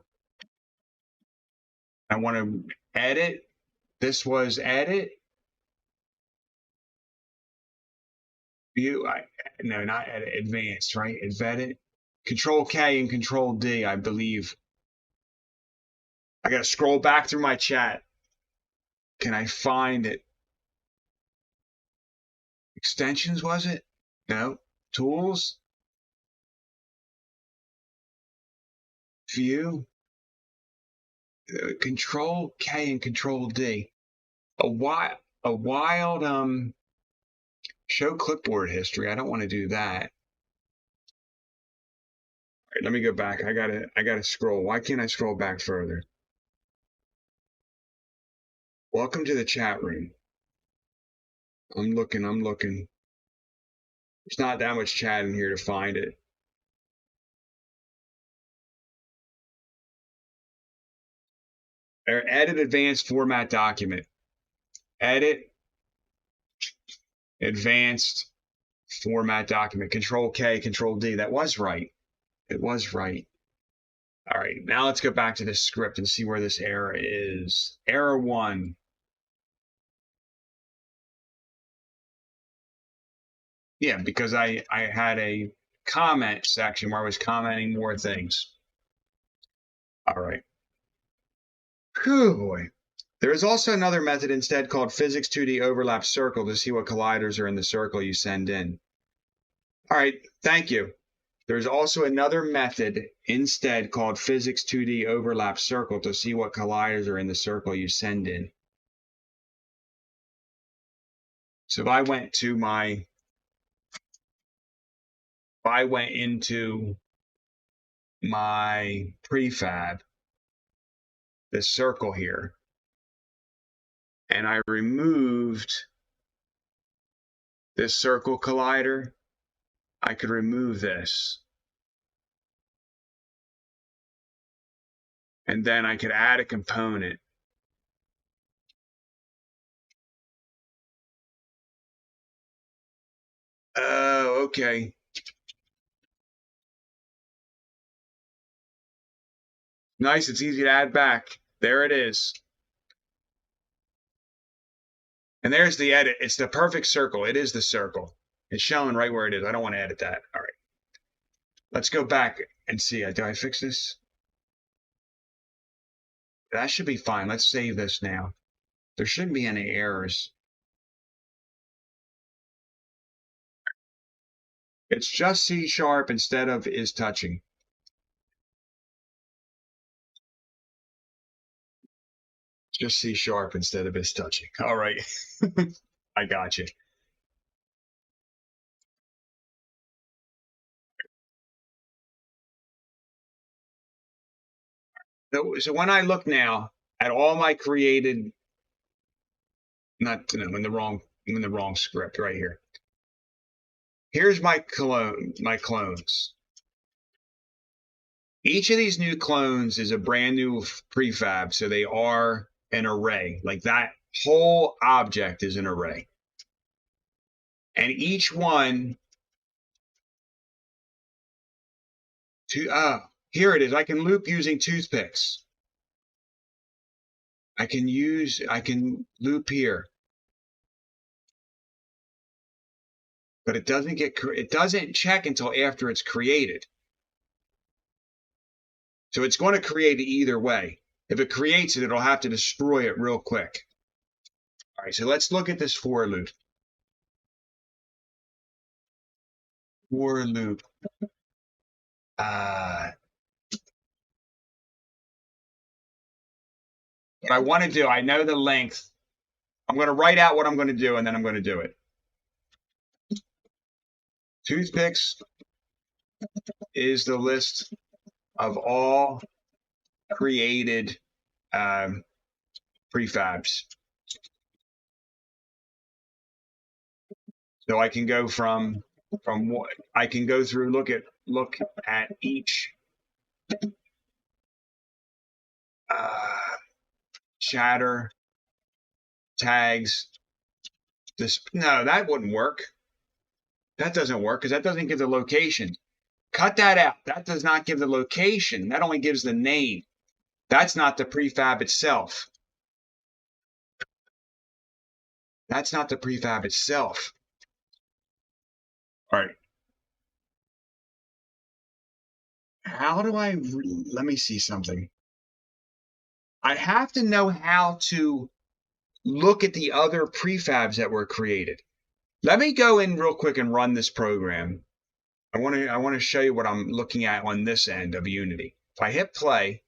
I want to edit. This was edit. View. No, not edit. Advanced, right? It's edit. Control K and Control D, I believe. I got to scroll back through my chat. Can I find it? Extensions, was it? No. Tools. View. Control K and Control D. A wild show clipboard history. I don't want to do that. All right, let me go back. I gotta scroll. Why can't I scroll back further? Welcome to the chat room. I'm looking. There's not that much chat in here to find it. Edit advanced format document. Edit advanced Format document, Control K, Control D. That was right. It was right. All right, now let's go back to this script and see where this error is. Error 1. Yeah, because I had a comment section where I was commenting more things. All right. Whew, boy. There is also another method instead called Physics 2D Overlap Circle to see what colliders are in the circle you send in. All right, thank you. There's also another method instead called Physics 2D Overlap Circle to see what colliders are in the circle you send in. So if I went into my prefab, this circle here, and I removed this circle collider, I could remove this. And then I could add a component. Oh, okay. Nice, it's easy to add back. There it is. And there's the edit. It's the perfect circle. It is the circle. It's showing right where it is. I don't want to edit that. All right. Let's go back and see. Do I fix this? That should be fine. Let's save this now. There shouldn't be any errors. It's just C# instead of is touching. Just C# instead of is touching. All right. I got you. So when I look now at all my created, not in the wrong script right here. Here's my clones. Each of these new clones is a brand new prefab, so they are an array. Like that whole object is an array. And each one here it is. I can loop using toothpicks. I can loop here. But it doesn't check until after it's created. So it's going to create it either way. If it creates it, it'll have to destroy it real quick. All right, so let's look at this for loop. For loop. What I want to do, I know the length. I'm going to write out what I'm going to do, and then I'm going to do it. Toothpicks is the list of all created prefabs. So I can go from what I can go through, look at each chatter tags. No, that wouldn't work. That doesn't work because that doesn't give the location. Cut that out. That does not give the location. That only gives the name. That's not the prefab itself. That's not the prefab itself. All right. How do let me see something. I have to know how to look at the other prefabs that were created. Let me go in real quick and run this program. I want to show you what I'm looking at on this end of Unity. If I hit play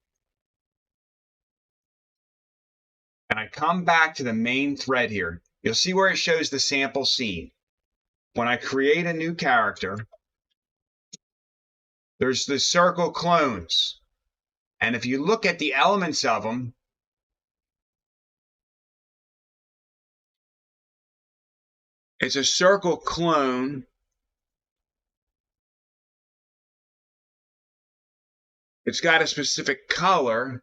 and I come back to the main thread here, you'll see where it shows the sample scene. When I create a new character, there's the circle clones. And if you look at the elements of them, it's a circle clone. It's got a specific color.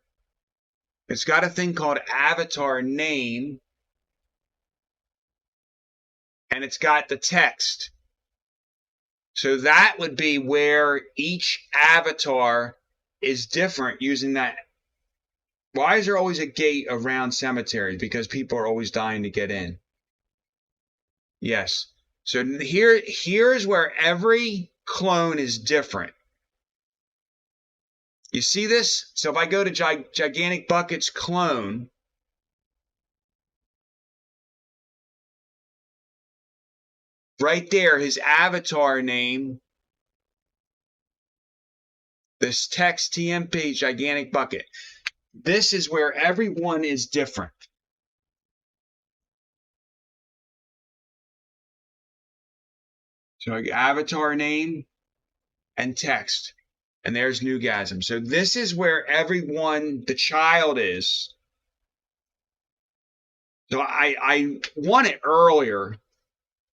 It's got a thing called avatar name. And it's got the text. So that would be where each avatar is different using that. Why is there always a gate around cemeteries? Because people are always dying to get in. Yes. So here's where every clone is different. You see this? So if I go to Gigantic Bucket's clone, right there, his avatar name, this text TMP, Gigantic Bucket. This is where everyone is different. So avatar name and text. And there's Newgasm. So this is where everyone, the child is. So I want it earlier.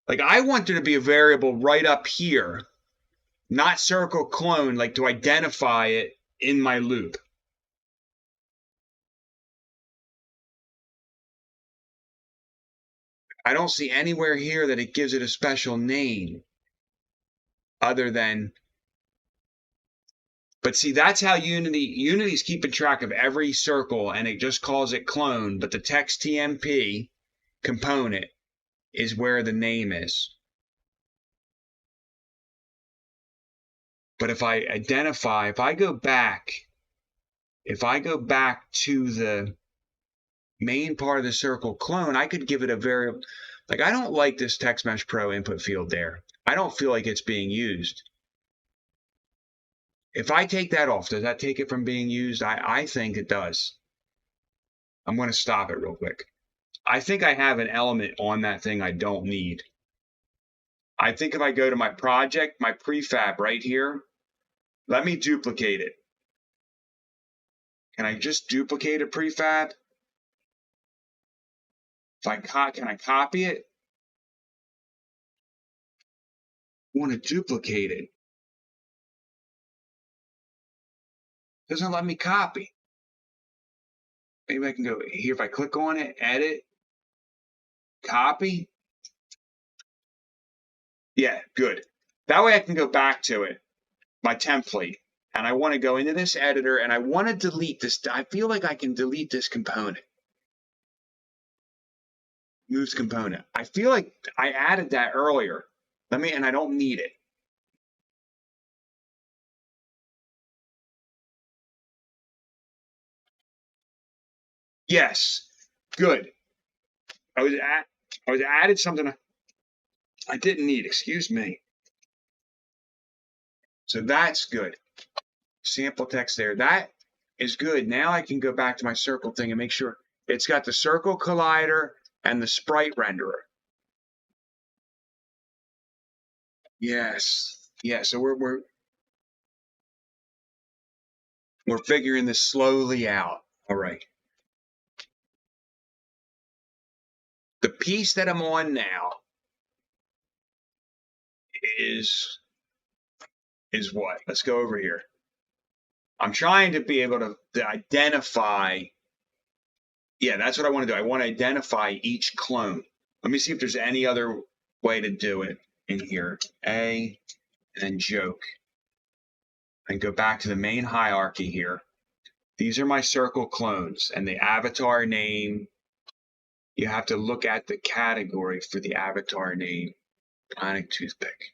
Like I want there to be a variable right up here, not circle clone, like to identify it in my loop. I don't see anywhere here that it gives it a special name other than, but see, that's how Unity's keeping track of every circle and it just calls it clone, but the text TMP component is where the name is. But if I identify, if I go back to the main part of the circle clone, I could give it a variable. Like I don't like this Text Mesh Pro input field there. I don't feel like it's being used. If I take that off, does that take it from being used? I think it does. I'm going to stop it real quick. I think I have an element on that thing I don't need. I think if I go to my project, my prefab right here, let me duplicate it. Can I just duplicate a prefab? Can I copy it? I want to duplicate it. Doesn't let me copy. Maybe I can go here. If I click on it, edit, copy. Yeah, good. That way I can go back to it, my template. And I want to go into this editor and I want to delete this. I feel like I can delete this component. Moves component. I feel like I added that earlier. And I don't need it. Yes, good. I was added something I didn't need, excuse me. So that's good. Sample text there. That is good. Now I can go back to my circle thing and make sure it's got the circle collider and the sprite renderer. Yes. Yeah, so we're figuring this slowly out. All right. The piece that I'm on now is what? Let's go over here. I'm trying to be able to identify. Yeah, that's what I want to do. I want to identify each clone. Let me see if there's any other way to do it in here. A and then joke. And go back to the main hierarchy here. These are my circle clones and the avatar name. You have to look at the category for the avatar name. Bionic toothpick.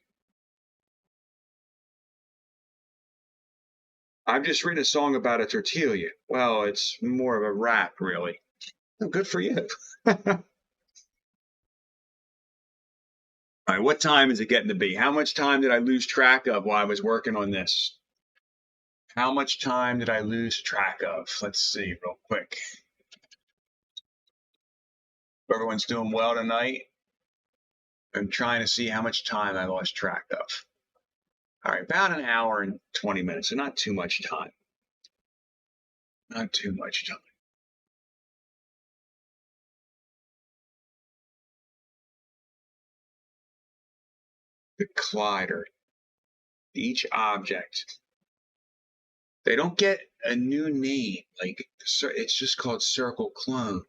I've just written a song about a tortilla. Well, it's more of a rap, really. Oh, good for you. All right, what time is it getting to be? How much time did I lose track of while I was working on this? How much time did I lose track of? Let's see real quick. Everyone's doing well tonight. I'm trying to see how much time I lost track of. All right, about an hour and 20 minutes, so not too much time. Not too much time. The collider. Each object. They don't get a new name. Like, it's just called circle clone.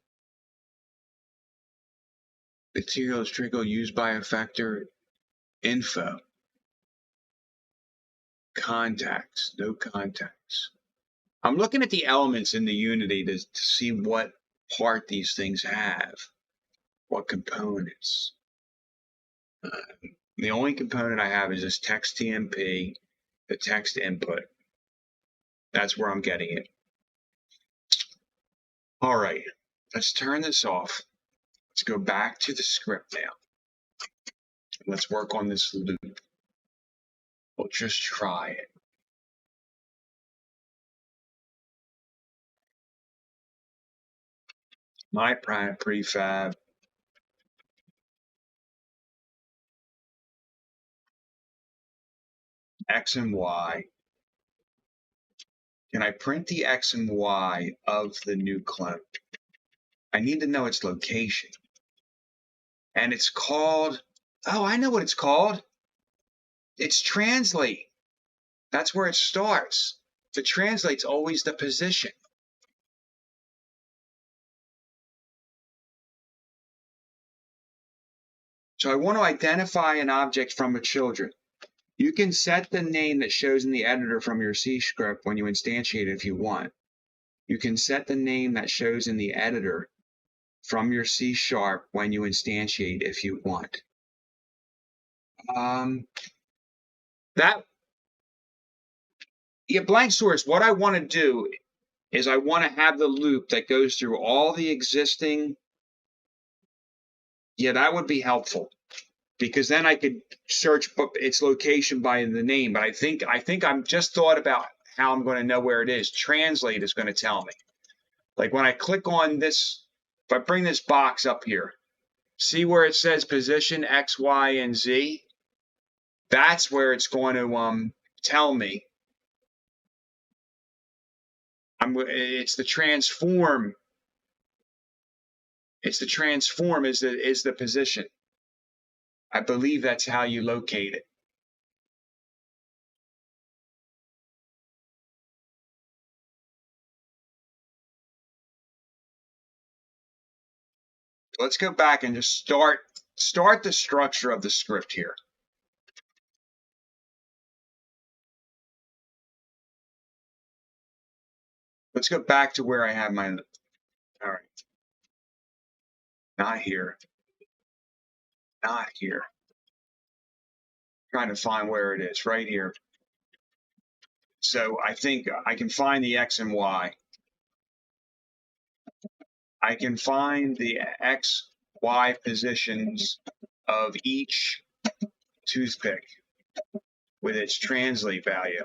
Materials trickle used by effector info. Contacts, no contacts. I'm looking at the elements in the Unity to see what part these things have, what components. The only component I have is this text TMP, the text input. That's where I'm getting it. All right, let's turn this off. Let's go back to the script now. Let's work on this loop. We'll just try it. My prefab. X and Y. Can I print the X and Y of the new clone? I need to know its location. And it's called, oh, I know what it's called. It's translate. That's where it starts. The translate's always the position. So I want to identify an object from a children. You can set the name that shows in the editor from your C script when you instantiate it if you want. You can set the name that shows in the editor from your C# when you instantiate if you want. Blank source, what I want to do is I want to have the loop that goes through all the existing. Yeah, that would be helpful because then I could search its location by the name. But I think I'm just thought about how I'm going to know where it is. Translate is going to tell me. Like when I click on this, if I bring this box up here, see where it says position X, Y, and Z? That's where it's going to tell me. It's the transform. It's the transform is the position. I believe that's how you locate it. Let's go back and just start the structure of the script here. Let's go back to where I have my, all right. Not here. Not here. Trying to find where it is, right here. So I think I can find the X and Y. I can find the X, Y positions of each toothpick with its translate value.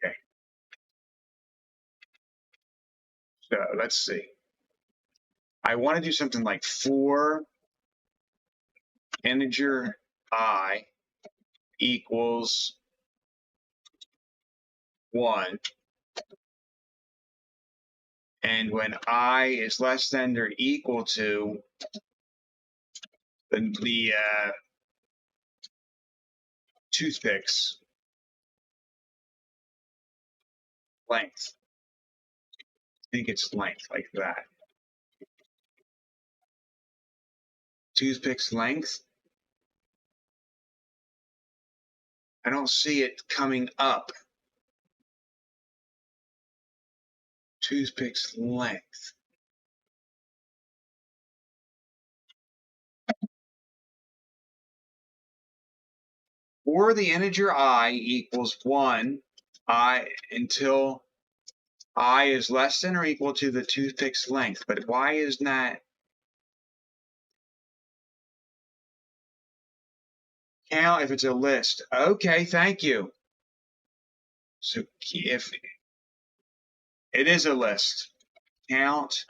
Okay. So let's see. I want to do something like for integer I equals 1. And when I is less than or equal to the toothpicks length. I think it's length like that. Toothpicks length. I don't see it coming up. Toothpicks length. For the integer I equals 1, until I is less than or equal to the toothpick's length. But why is not count if it's a list? Okay, thank you. So if it is a list, count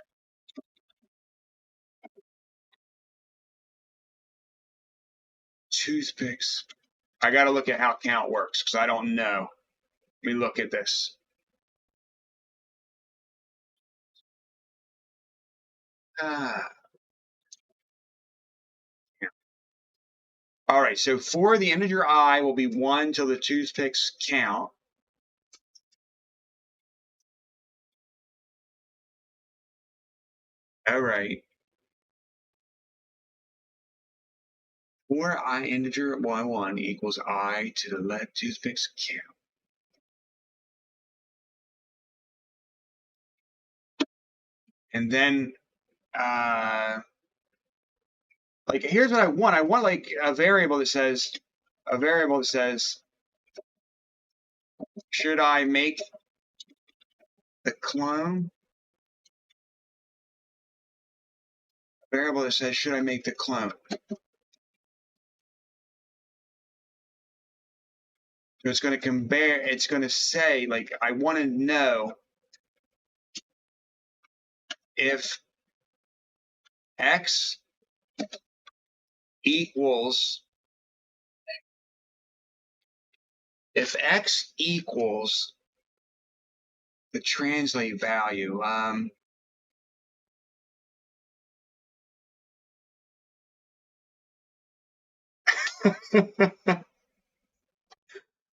toothpicks. I got to look at how count works because I don't know. Let me look at this. Yeah. All right, so for the integer I will be 1 till the toothpicks count. All right. For I integer y1 equals I to the left toothpicks count. And then, like, here's what I want. I want like a variable that says, should I make the clone? A variable that says, should I make the clone? So it's going to compare, it's going to say, like, I want to know if x equals, the translate value,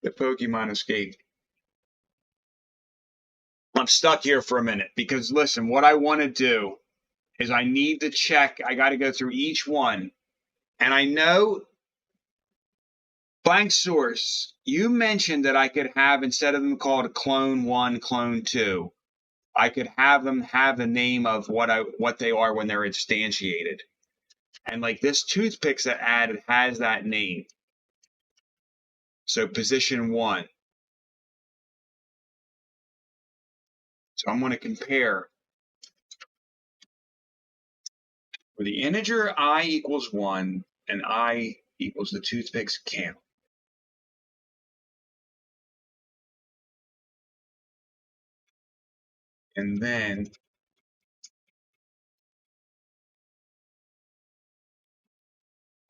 the Pokemon escaped. I'm stuck here for a minute because listen, what I want to do is I need to check, I got to go through each one. And I know blank source, you mentioned that I could have, instead of them called clone 1, clone 2, I could have them have the name of what they are when they're instantiated. And like this toothpicks that added has that name. So position 1. So I'm going to compare for the integer I equals 1 and I equals the toothpicks count. And then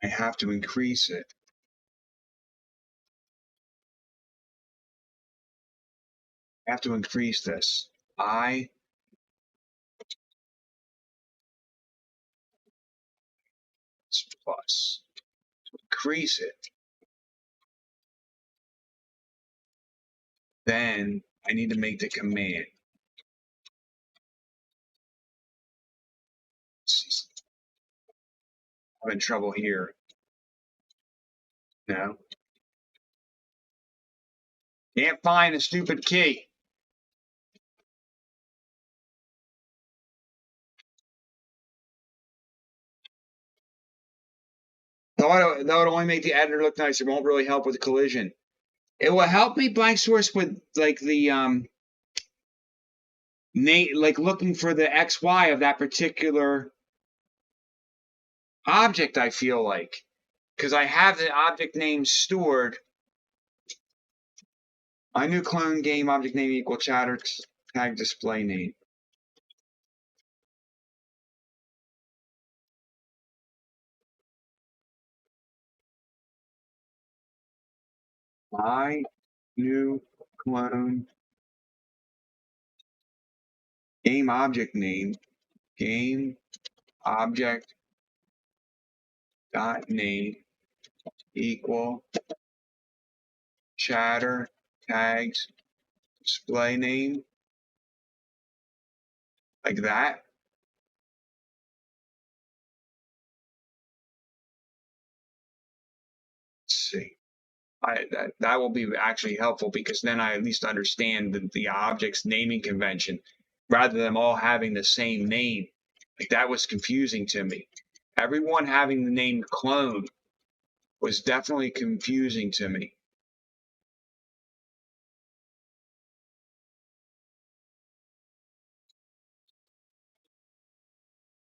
I have to increase it. I have to increase this. I plus. To increase it, then I need to make the command. I'm in trouble here. No. Can't find the stupid key. Though it only make the editor look nice, it won't really help with the collision. It will help me blank source with like the like looking for the XY of that particular object, I feel like. Because I have the object name stored. My new clone game object name equal chatter tag display name. My new clone game object name, game object dot name equal chatter tags display name, like that. Let's see. That will be actually helpful because then I at least understand the object's naming convention rather than them all having the same name. Like that was confusing to me. Everyone having the name clone was definitely confusing to me.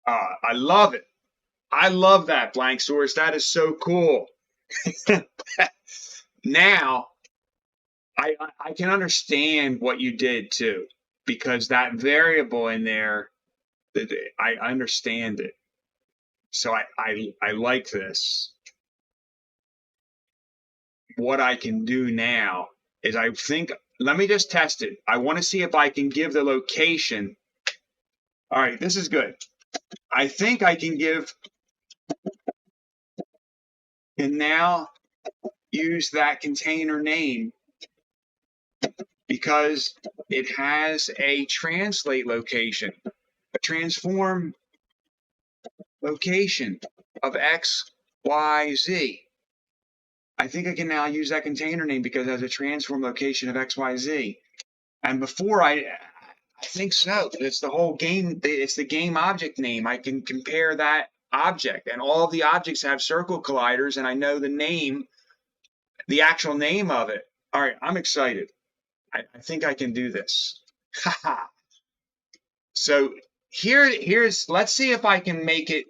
I love it. I love that blank source. That is so cool. Now, I can understand what you did too, because that variable in there, I understand it. So I like this. What I can do now is I think, let me just test it. I want to see if I can give the location. All right, this is good. I think I can give, and now use that container name because it has a translate location, a transform location of X XYZ. I think I can now use that container name because it has a transform location of XYZ. And before I think so. It's the whole game. It's the game object name. I can compare that object, and all of the objects have circle colliders, and I know the name, the actual name of it. All right, I'm excited. I think I can do this. So here's let's see if I can make it.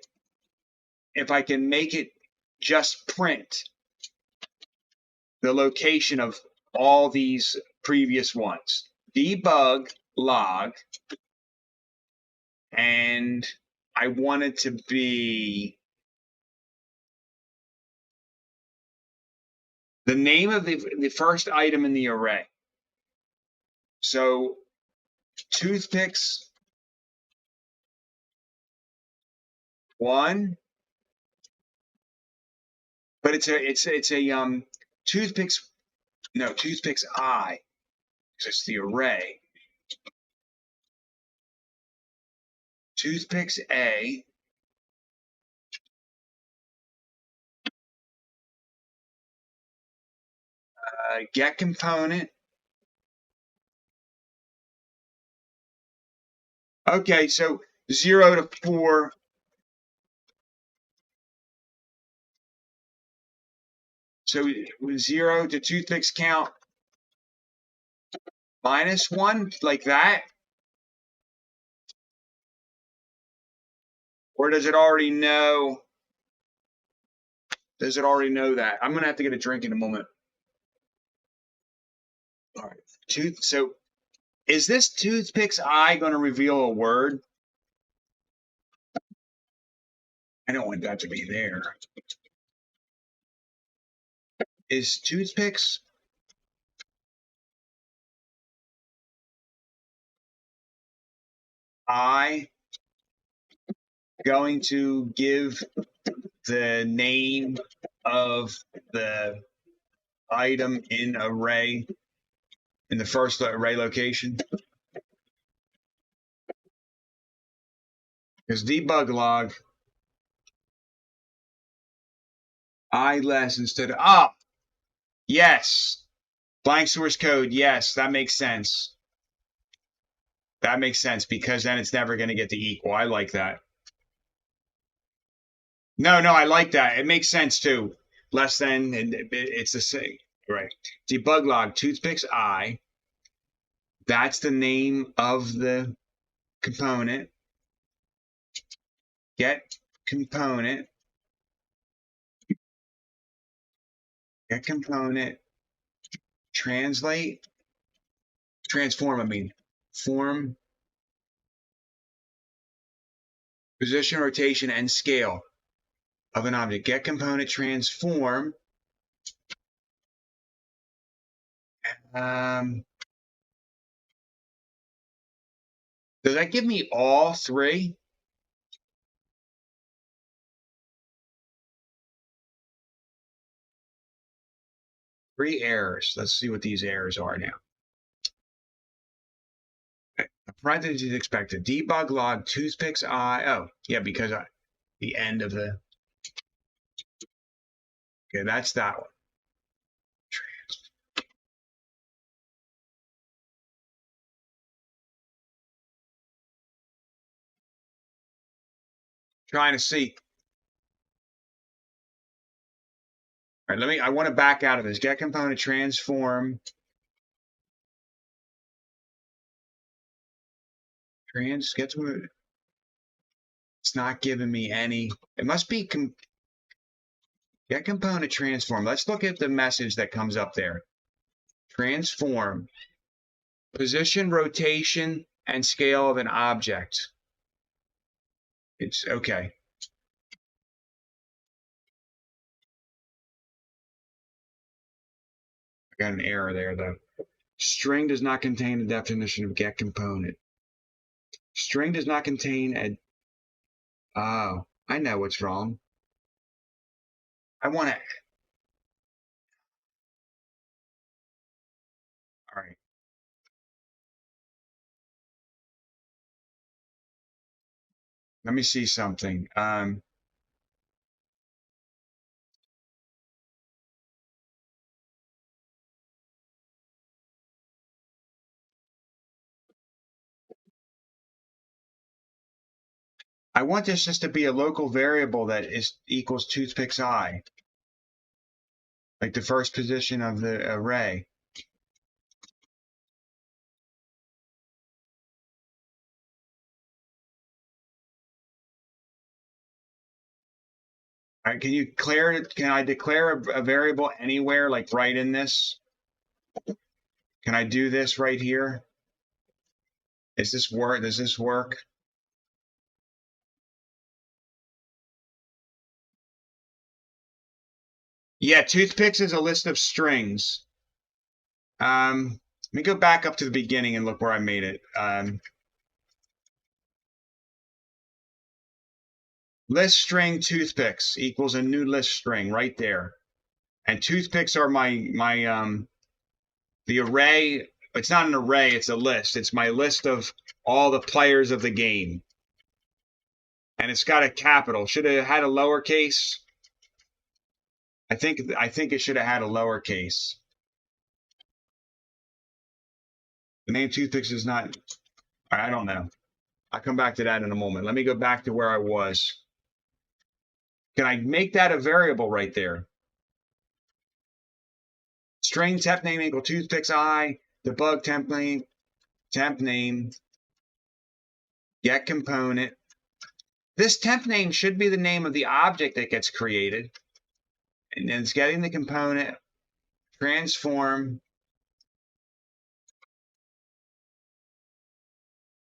If I can make it just print the location of all these previous ones. Debug log, and I want it to be the name of the first item in the array. So toothpicks 1, but it's a toothpicks, no, toothpicks I, because it's the array. Toothpicks A, get component. Okay, so 0 to 4. So 0 to toothpicks count -1, like that? Or does it already know? Does it already know that? I'm gonna have to get a drink in a moment. All right. So is this toothpicks I going to reveal a word? I don't want that to be there. Is toothpicks I going to give the name of the item in array in the first array location? Because debug log I less instead of yes, blank source code. Yes, that makes sense. That makes sense because then it's never going to get to equal. I like that. No, I like that. It makes sense too. Less than, and it's the same. Right. Debug log toothpicks I. That's the name of the component. Get component. Get component. Translate. Transform, I mean. Form. Position, rotation, and scale of an object. Get component. Transform. Does that give me all three? Three errors. Let's see what these errors are now. Parentheses expected. Debug log toothpicks I. Oh, yeah, because the end of the. Okay, that's that one. Trying to see. All right, I want to back out of this. Get component transform. Get to it. It's not giving me any. It must be get component transform. Let's look at the message that comes up there. Transform. Position, rotation, and scale of an object. It's okay. I got an error there though. String does not contain the definition of get component. String does not contain a. Oh, I know what's wrong. I want to. All right. Let me see something. I want this just to be a local variable that is equals toothpicks I, like the first position of the array. All right, can you declare it? Can I declare a variable anywhere, like right in this? Can I do this right here? Is this work? Does this work? Yeah, toothpicks is a list of strings. Let me go back up to the beginning and look where I made it. List string toothpicks equals a new list string right there. And toothpicks are the array. It's not an array, it's a list. It's my list of all the players of the game. And it's got a capital. Should have had a lowercase. I think it should have had a lowercase. The name toothpicks is not, I don't know. I'll come back to that in a moment. Let me go back to where I was. Can I make that a variable right there? String temp name equal toothpicks I, debug temp name, get component. This temp name should be the name of the object that gets created. And then it's getting the component, transform.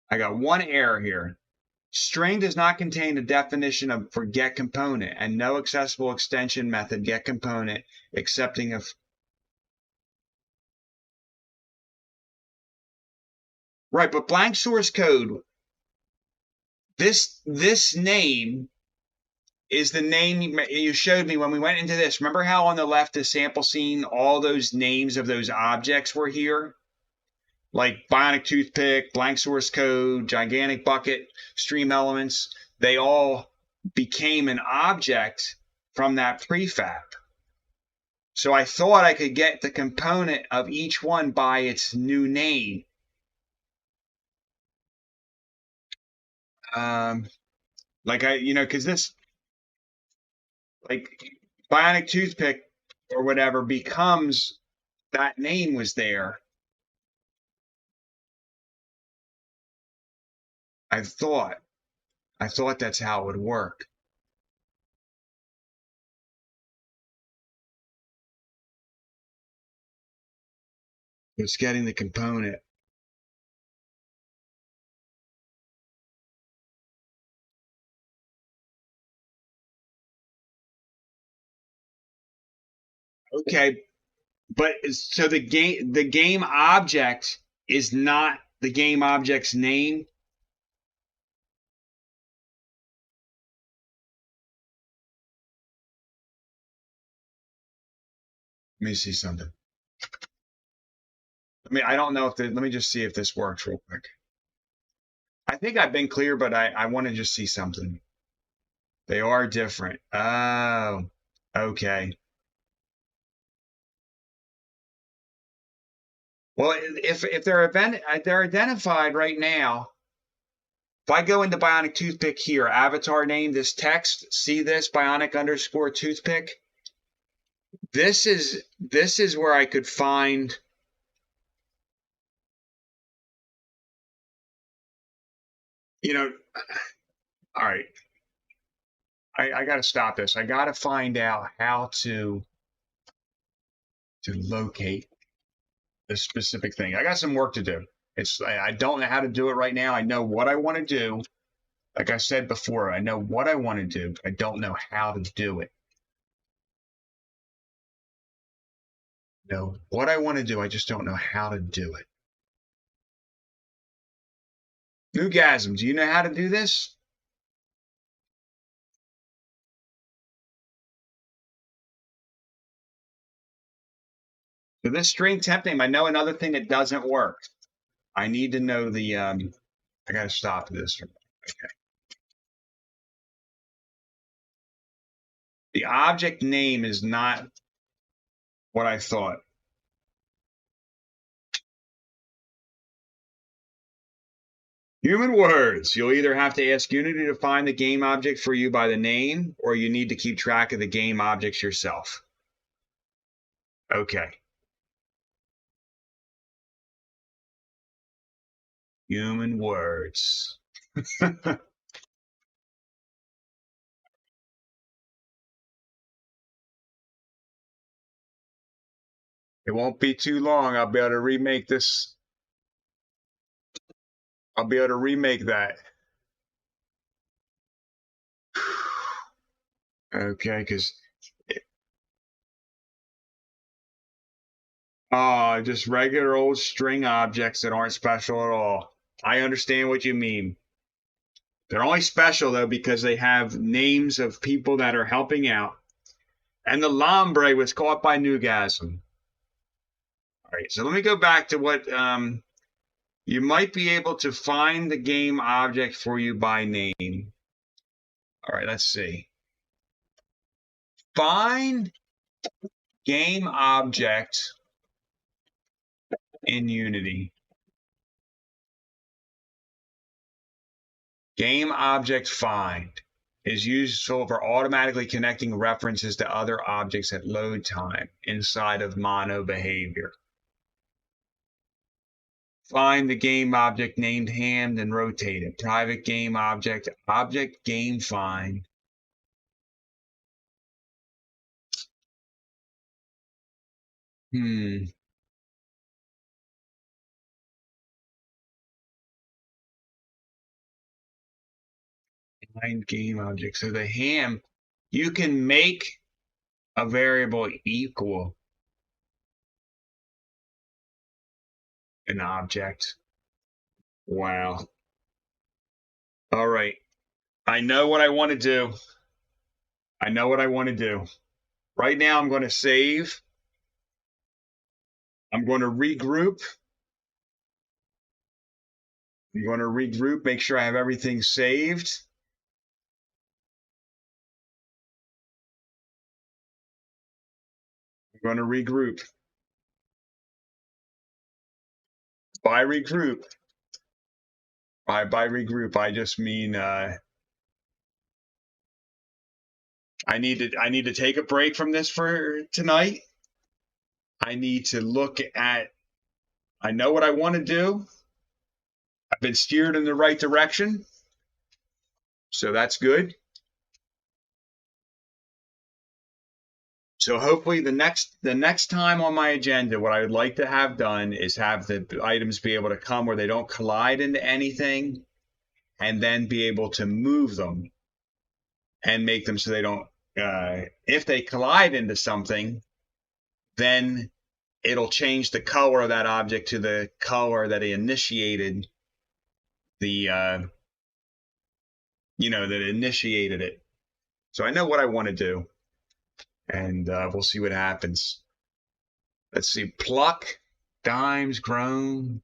I got one error here. String does not contain a definition of for get component and no accessible extension method get component accepting of. Right, but blank source code, this name is the name you showed me when we went into this. Remember how on the left, the sample scene, all those names of those objects were here? Like bionic toothpick, blank source code, gigantic bucket, stream elements. They all became an object from that prefab. So I thought I could get the component of each one by its new name. Like because this, like bionic toothpick or whatever becomes that name was there. I thought that's how it would work. It's getting the component. Okay, but so the game object is not the game object's name. Let me see something. I don't know if let me just see if this works real quick. I think I've been clear, but I want to just see something. They are different. Oh, okay. Well, if they're identified right now, if I go into Bionic Toothpick here, avatar name, this text, see this Bionic _ toothpick. This is where I could find. All right. I got to stop this. I got to find out how to locate this specific thing. I got some work to do. I don't know how to do it right now. I know what I want to do. Like I said before, I know what I want to do, but I don't know how to do it. Know what I want to do, I just don't know how to do it. Newgasm, do you know how to do this? So this string temp name, I know another thing that doesn't work. I need to know the, I got to stop this. Okay. The object name is not what I thought. Human words. You'll either have to ask Unity to find the game object for you by the name, or you need to keep track of the game objects yourself. Okay. Human words. It won't be too long. I'll be able to remake this. I'll be able to remake that. Okay, because just regular old string objects that aren't special at all. I understand what you mean. They're only special though because they have names of people that are helping out. And the Lombre was caught by Newgasm. All right, so let me go back to what you might be able to find the game object for you by name. All right, let's see. Find game object in Unity. Game object find is useful for automatically connecting references to other objects at load time inside of mono behavior. Find the game object named hand and rotate it. Private game object, object game find. Find game object. So the ham, you can make a variable equal an object. Wow. All right. I know what I want to do. I know what I want to do. Right now, I'm going to save. I'm going to regroup. I'm going to regroup, make sure I have everything saved. I'm going to regroup. By regroup, by regroup, I just mean I need to take a break from this for tonight. I need to look at. I know what I want to do. I've been steered in the right direction, so that's good. So hopefully the next time on my agenda, what I would like to have done is have the items be able to come where they don't collide into anything, and then be able to move them and make them so they don't. If they collide into something, then it'll change the color of that object to the color that it initiated the that initiated it. So I know what I want to do, and we'll see what happens. Let's see, pluck, dimes, grown,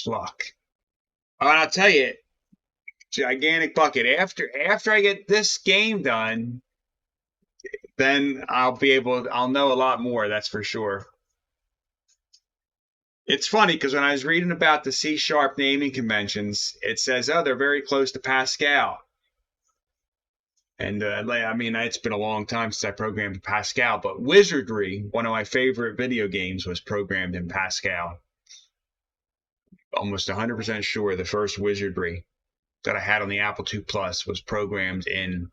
pluck. And I'll tell you, gigantic bucket. After I get this game done, then I'll know a lot more. That's for sure. It's funny because when I was reading about the C# naming conventions, it says, oh, they're very close to Pascal. And I mean, it's been a long time since I programmed in Pascal, but Wizardry, one of my favorite video games, was programmed in Pascal. Almost 100% sure the first Wizardry that I had on the Apple II Plus was programmed in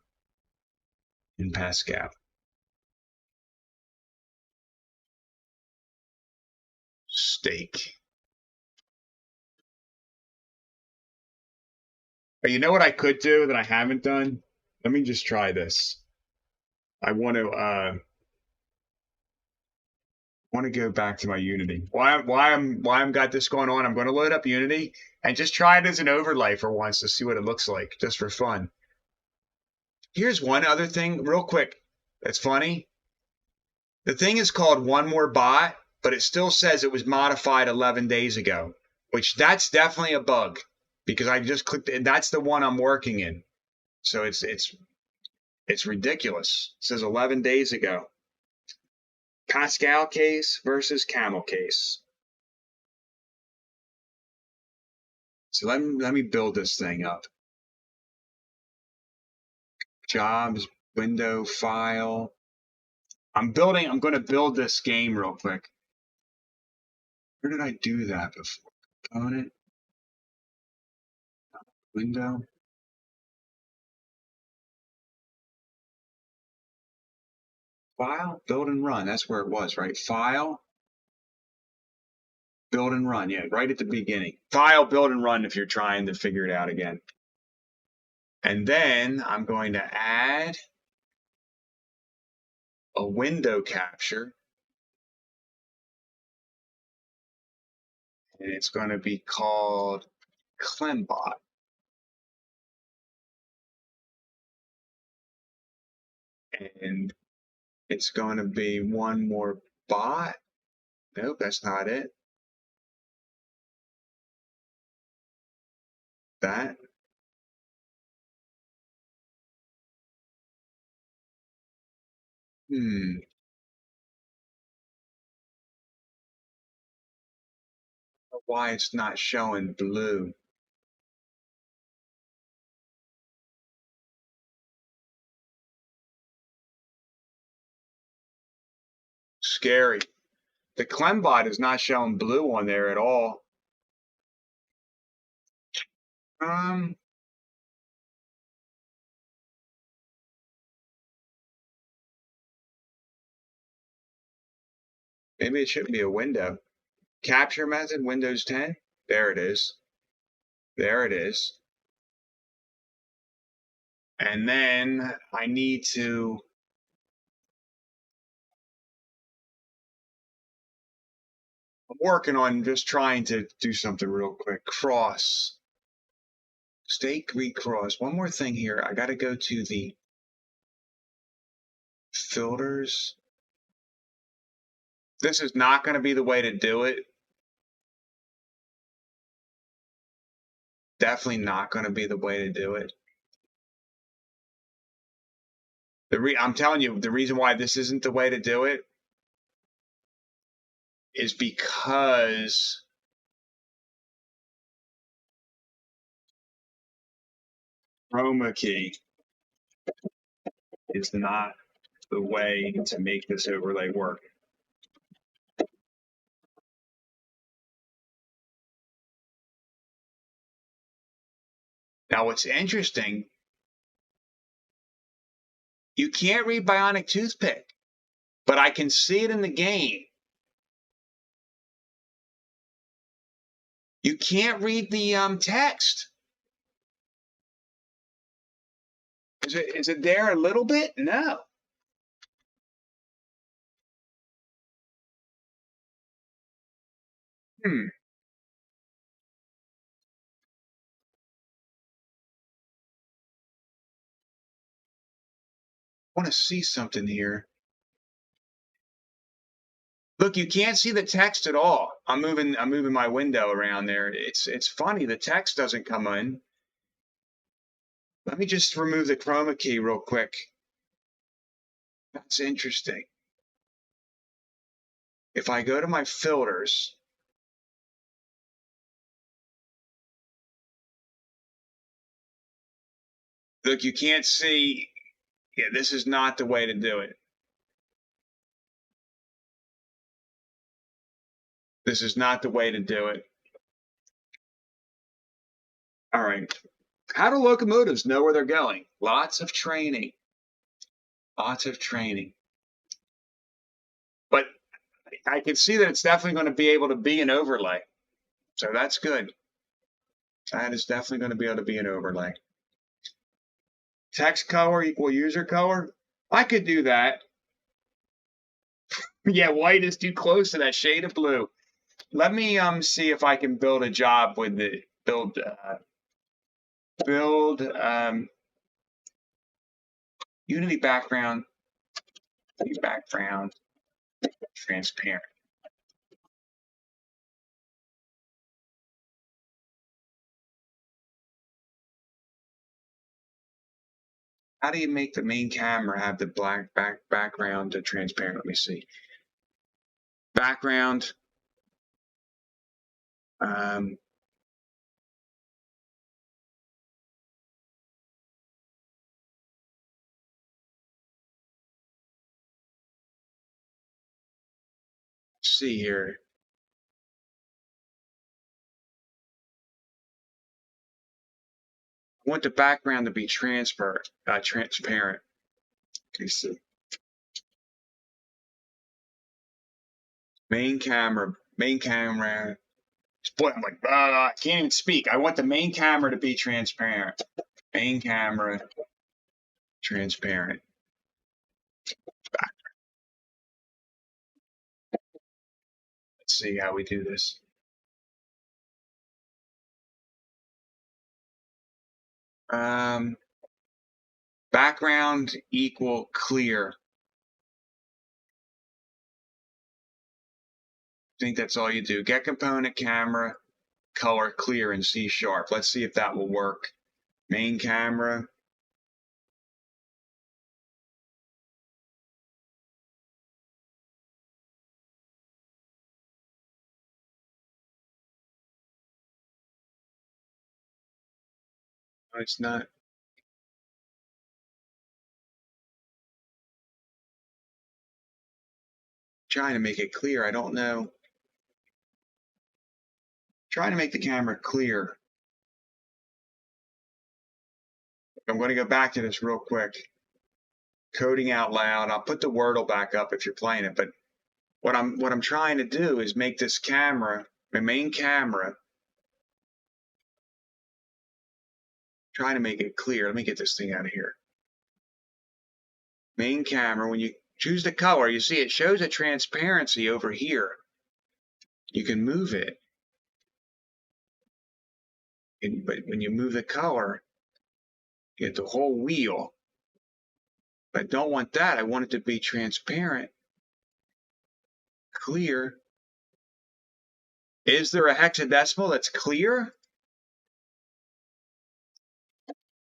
Pascal. Steak. But you know what I could do that I haven't done? Let me just try this. I want to go back to my Unity. Why I'm got this going on? I'm going to load up Unity and just try it as an overlay for once to see what it looks like, just for fun. Here's one other thing, real quick. That's funny. The thing is called One More Bot, but it still says it was modified 11 days ago, which that's definitely a bug because I just clicked. That's the one I'm working in. So it's ridiculous. It says 11 days ago. Pascal case versus camel case. So let me build this thing up. Jobs, window, file. I'm going to build this game real quick. Where did I do that before? Component, window. File, build and run. That's where it was, right? File, build and run. Yeah, right at the beginning. File, build and run if you're trying to figure it out again. And then I'm going to add a window capture. And it's going to be called Clembot. And it's going to be one more bot. Nope, that's not it. That. Why it's not showing blue. Scary. The Clembot is not showing blue on there at all. Maybe it should be a window. Capture method, Windows 10. There it is. There it is. And then I need to I'm working on just trying to do something real quick. Cross. State recross. One more thing here. I got to go to the filters. This is not going to be the way to do it. Definitely not going to be the way to do it. I'm telling you, the reason why this isn't the way to do it is because chroma key is not the way to make this overlay work. Now, what's interesting, you can't read Bionic Toothpick, but I can see it in the game. You can't read the text. Is it there a little bit? No. I want to see something here. Look, you can't see the text at all. I'm moving my window around there. It's funny, the text doesn't come in. Let me just remove the chroma key real quick. That's interesting. If I go to my filters, look, you can't see. Yeah, this is not the way to do it. This is not the way to do it. All right. How do locomotives know where they're going? Lots of training. Lots of training. But I can see that it's definitely going to be able to be an overlay. So that's good. That is definitely going to be able to be an overlay. Text color equal user color. I could do that. Yeah, white is too close to that shade of blue. Let me see if I can build a job with the build Unity background transparent. How do you make the main camera have the black background to transparent? Let me see. Background. see here. I want the background to be transparent. You see. Main camera. Boy, I'm like, I can't even speak. I want the main camera to be transparent. Main camera, transparent. Let's see how we do this. Background equal clear. I think that's all you do. Get component camera, color clear in C#. Let's see if that will work. Main camera. No, it's not. Trying to make it clear. I don't know. Trying to make the camera clear. I'm going to go back to this real quick. Coding out loud. I'll put the Wordle back up if you're playing it, but what I'm trying to do is make this camera, my main camera, trying to make it clear. Let me get this thing out of here. Main camera, when you choose the color, you see it shows a transparency over here. You can move it. But when you move the color, you get the whole wheel. But I don't want that. I want it to be transparent, clear. Is there a hexadecimal that's clear?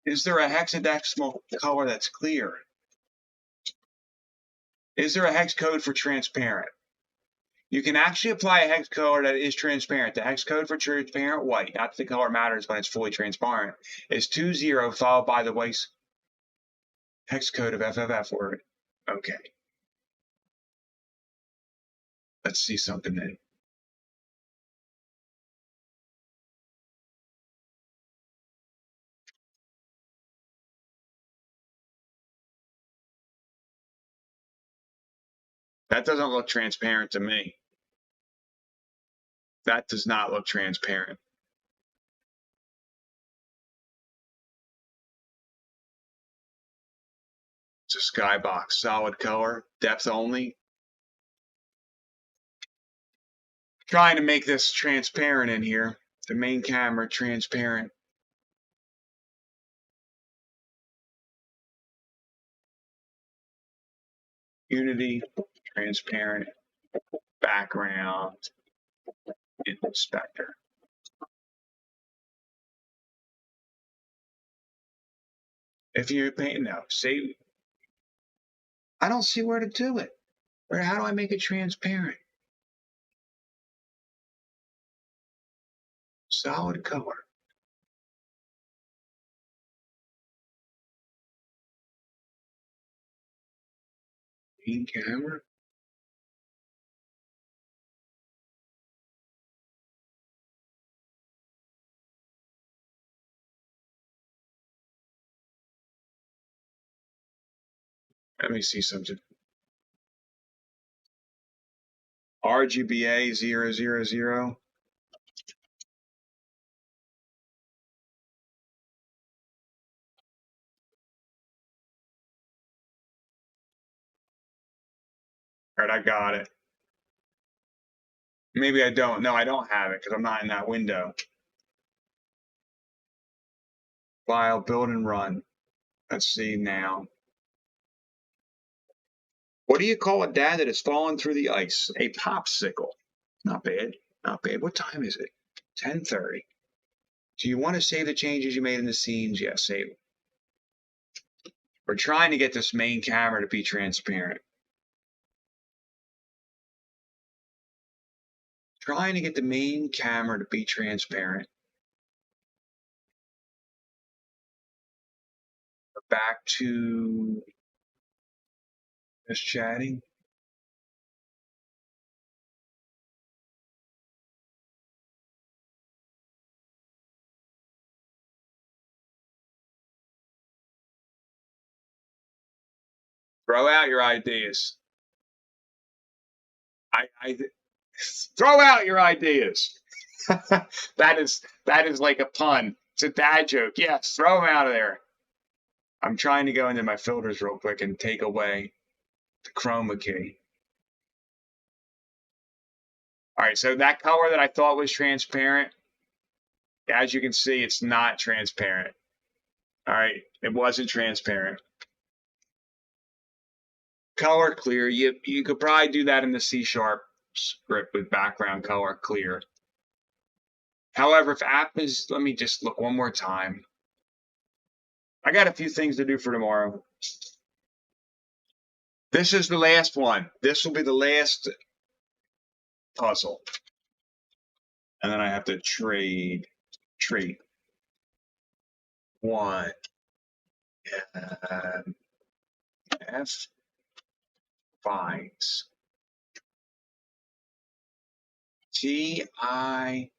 Is there a hexadecimal color that's clear? Is there a hex code for transparent? You can actually apply a hex color that is transparent. The hex code for transparent white, not that the color matters when it's fully transparent, is 20 followed by the white hex code of FFF word. Okay. Let's see something then. That doesn't look transparent to me. That does not look transparent. It's a skybox, solid color, depth only. Trying to make this transparent in here. The main camera transparent. Unity, transparent, background, inspector. If you're painting, no, save. I don't see where to do it. How do I make it transparent? Solid color. Main camera. Let me see something. RGBA 000. All right, I got it. Maybe I don't. No, I don't have it because I'm not in that window. File, build and run. Let's see now. What do you call a dad that has fallen through the ice? A popsicle. Not bad. Not bad. What time is it? 10:30. Do you want to save the changes you made in the scenes? Yes, save. We're trying to get this main camera to be transparent. Trying to get the main camera to be transparent. We're back to just chatting. Throw out your ideas. I throw out your ideas. that is like a pun. It's a dad joke. Yes, throw them out of there. I'm trying to go into my filters real quick and take away the chroma key. All right, so that color that I thought was transparent, as you can see, it's not transparent. All right, it wasn't transparent. Color clear, you could probably do that in the C# script with background color clear. However, if app is, let me just look one more time. I got a few things to do for tomorrow. This is the last one. This will be the last puzzle. And then I have to trade. One. F finds T-I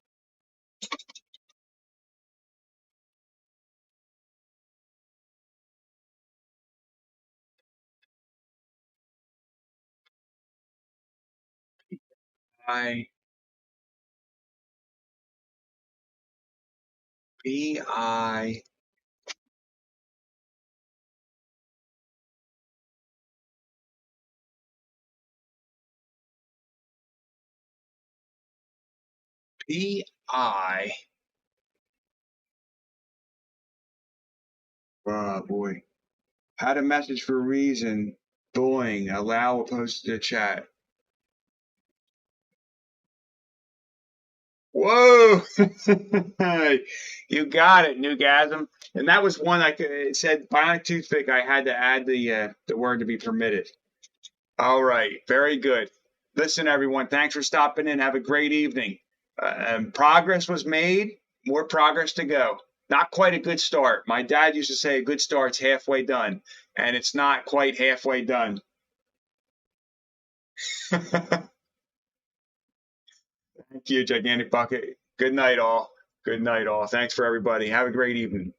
B-I P-I. Oh boy. Had a message for a reason. Boing. Allow a post to chat. Whoa! You got it, Newgasm. And that was one it said bionic toothpick. I had to add the word to be permitted. All right, very good. Listen, everyone, thanks for stopping in. Have a great evening. Progress was made. More progress to go. Not quite a good start. My dad used to say a good start's halfway done, and it's not quite halfway done. Thank you, Gigantic Bucket. Good night, all. Good night, all. Thanks for everybody. Have a great evening.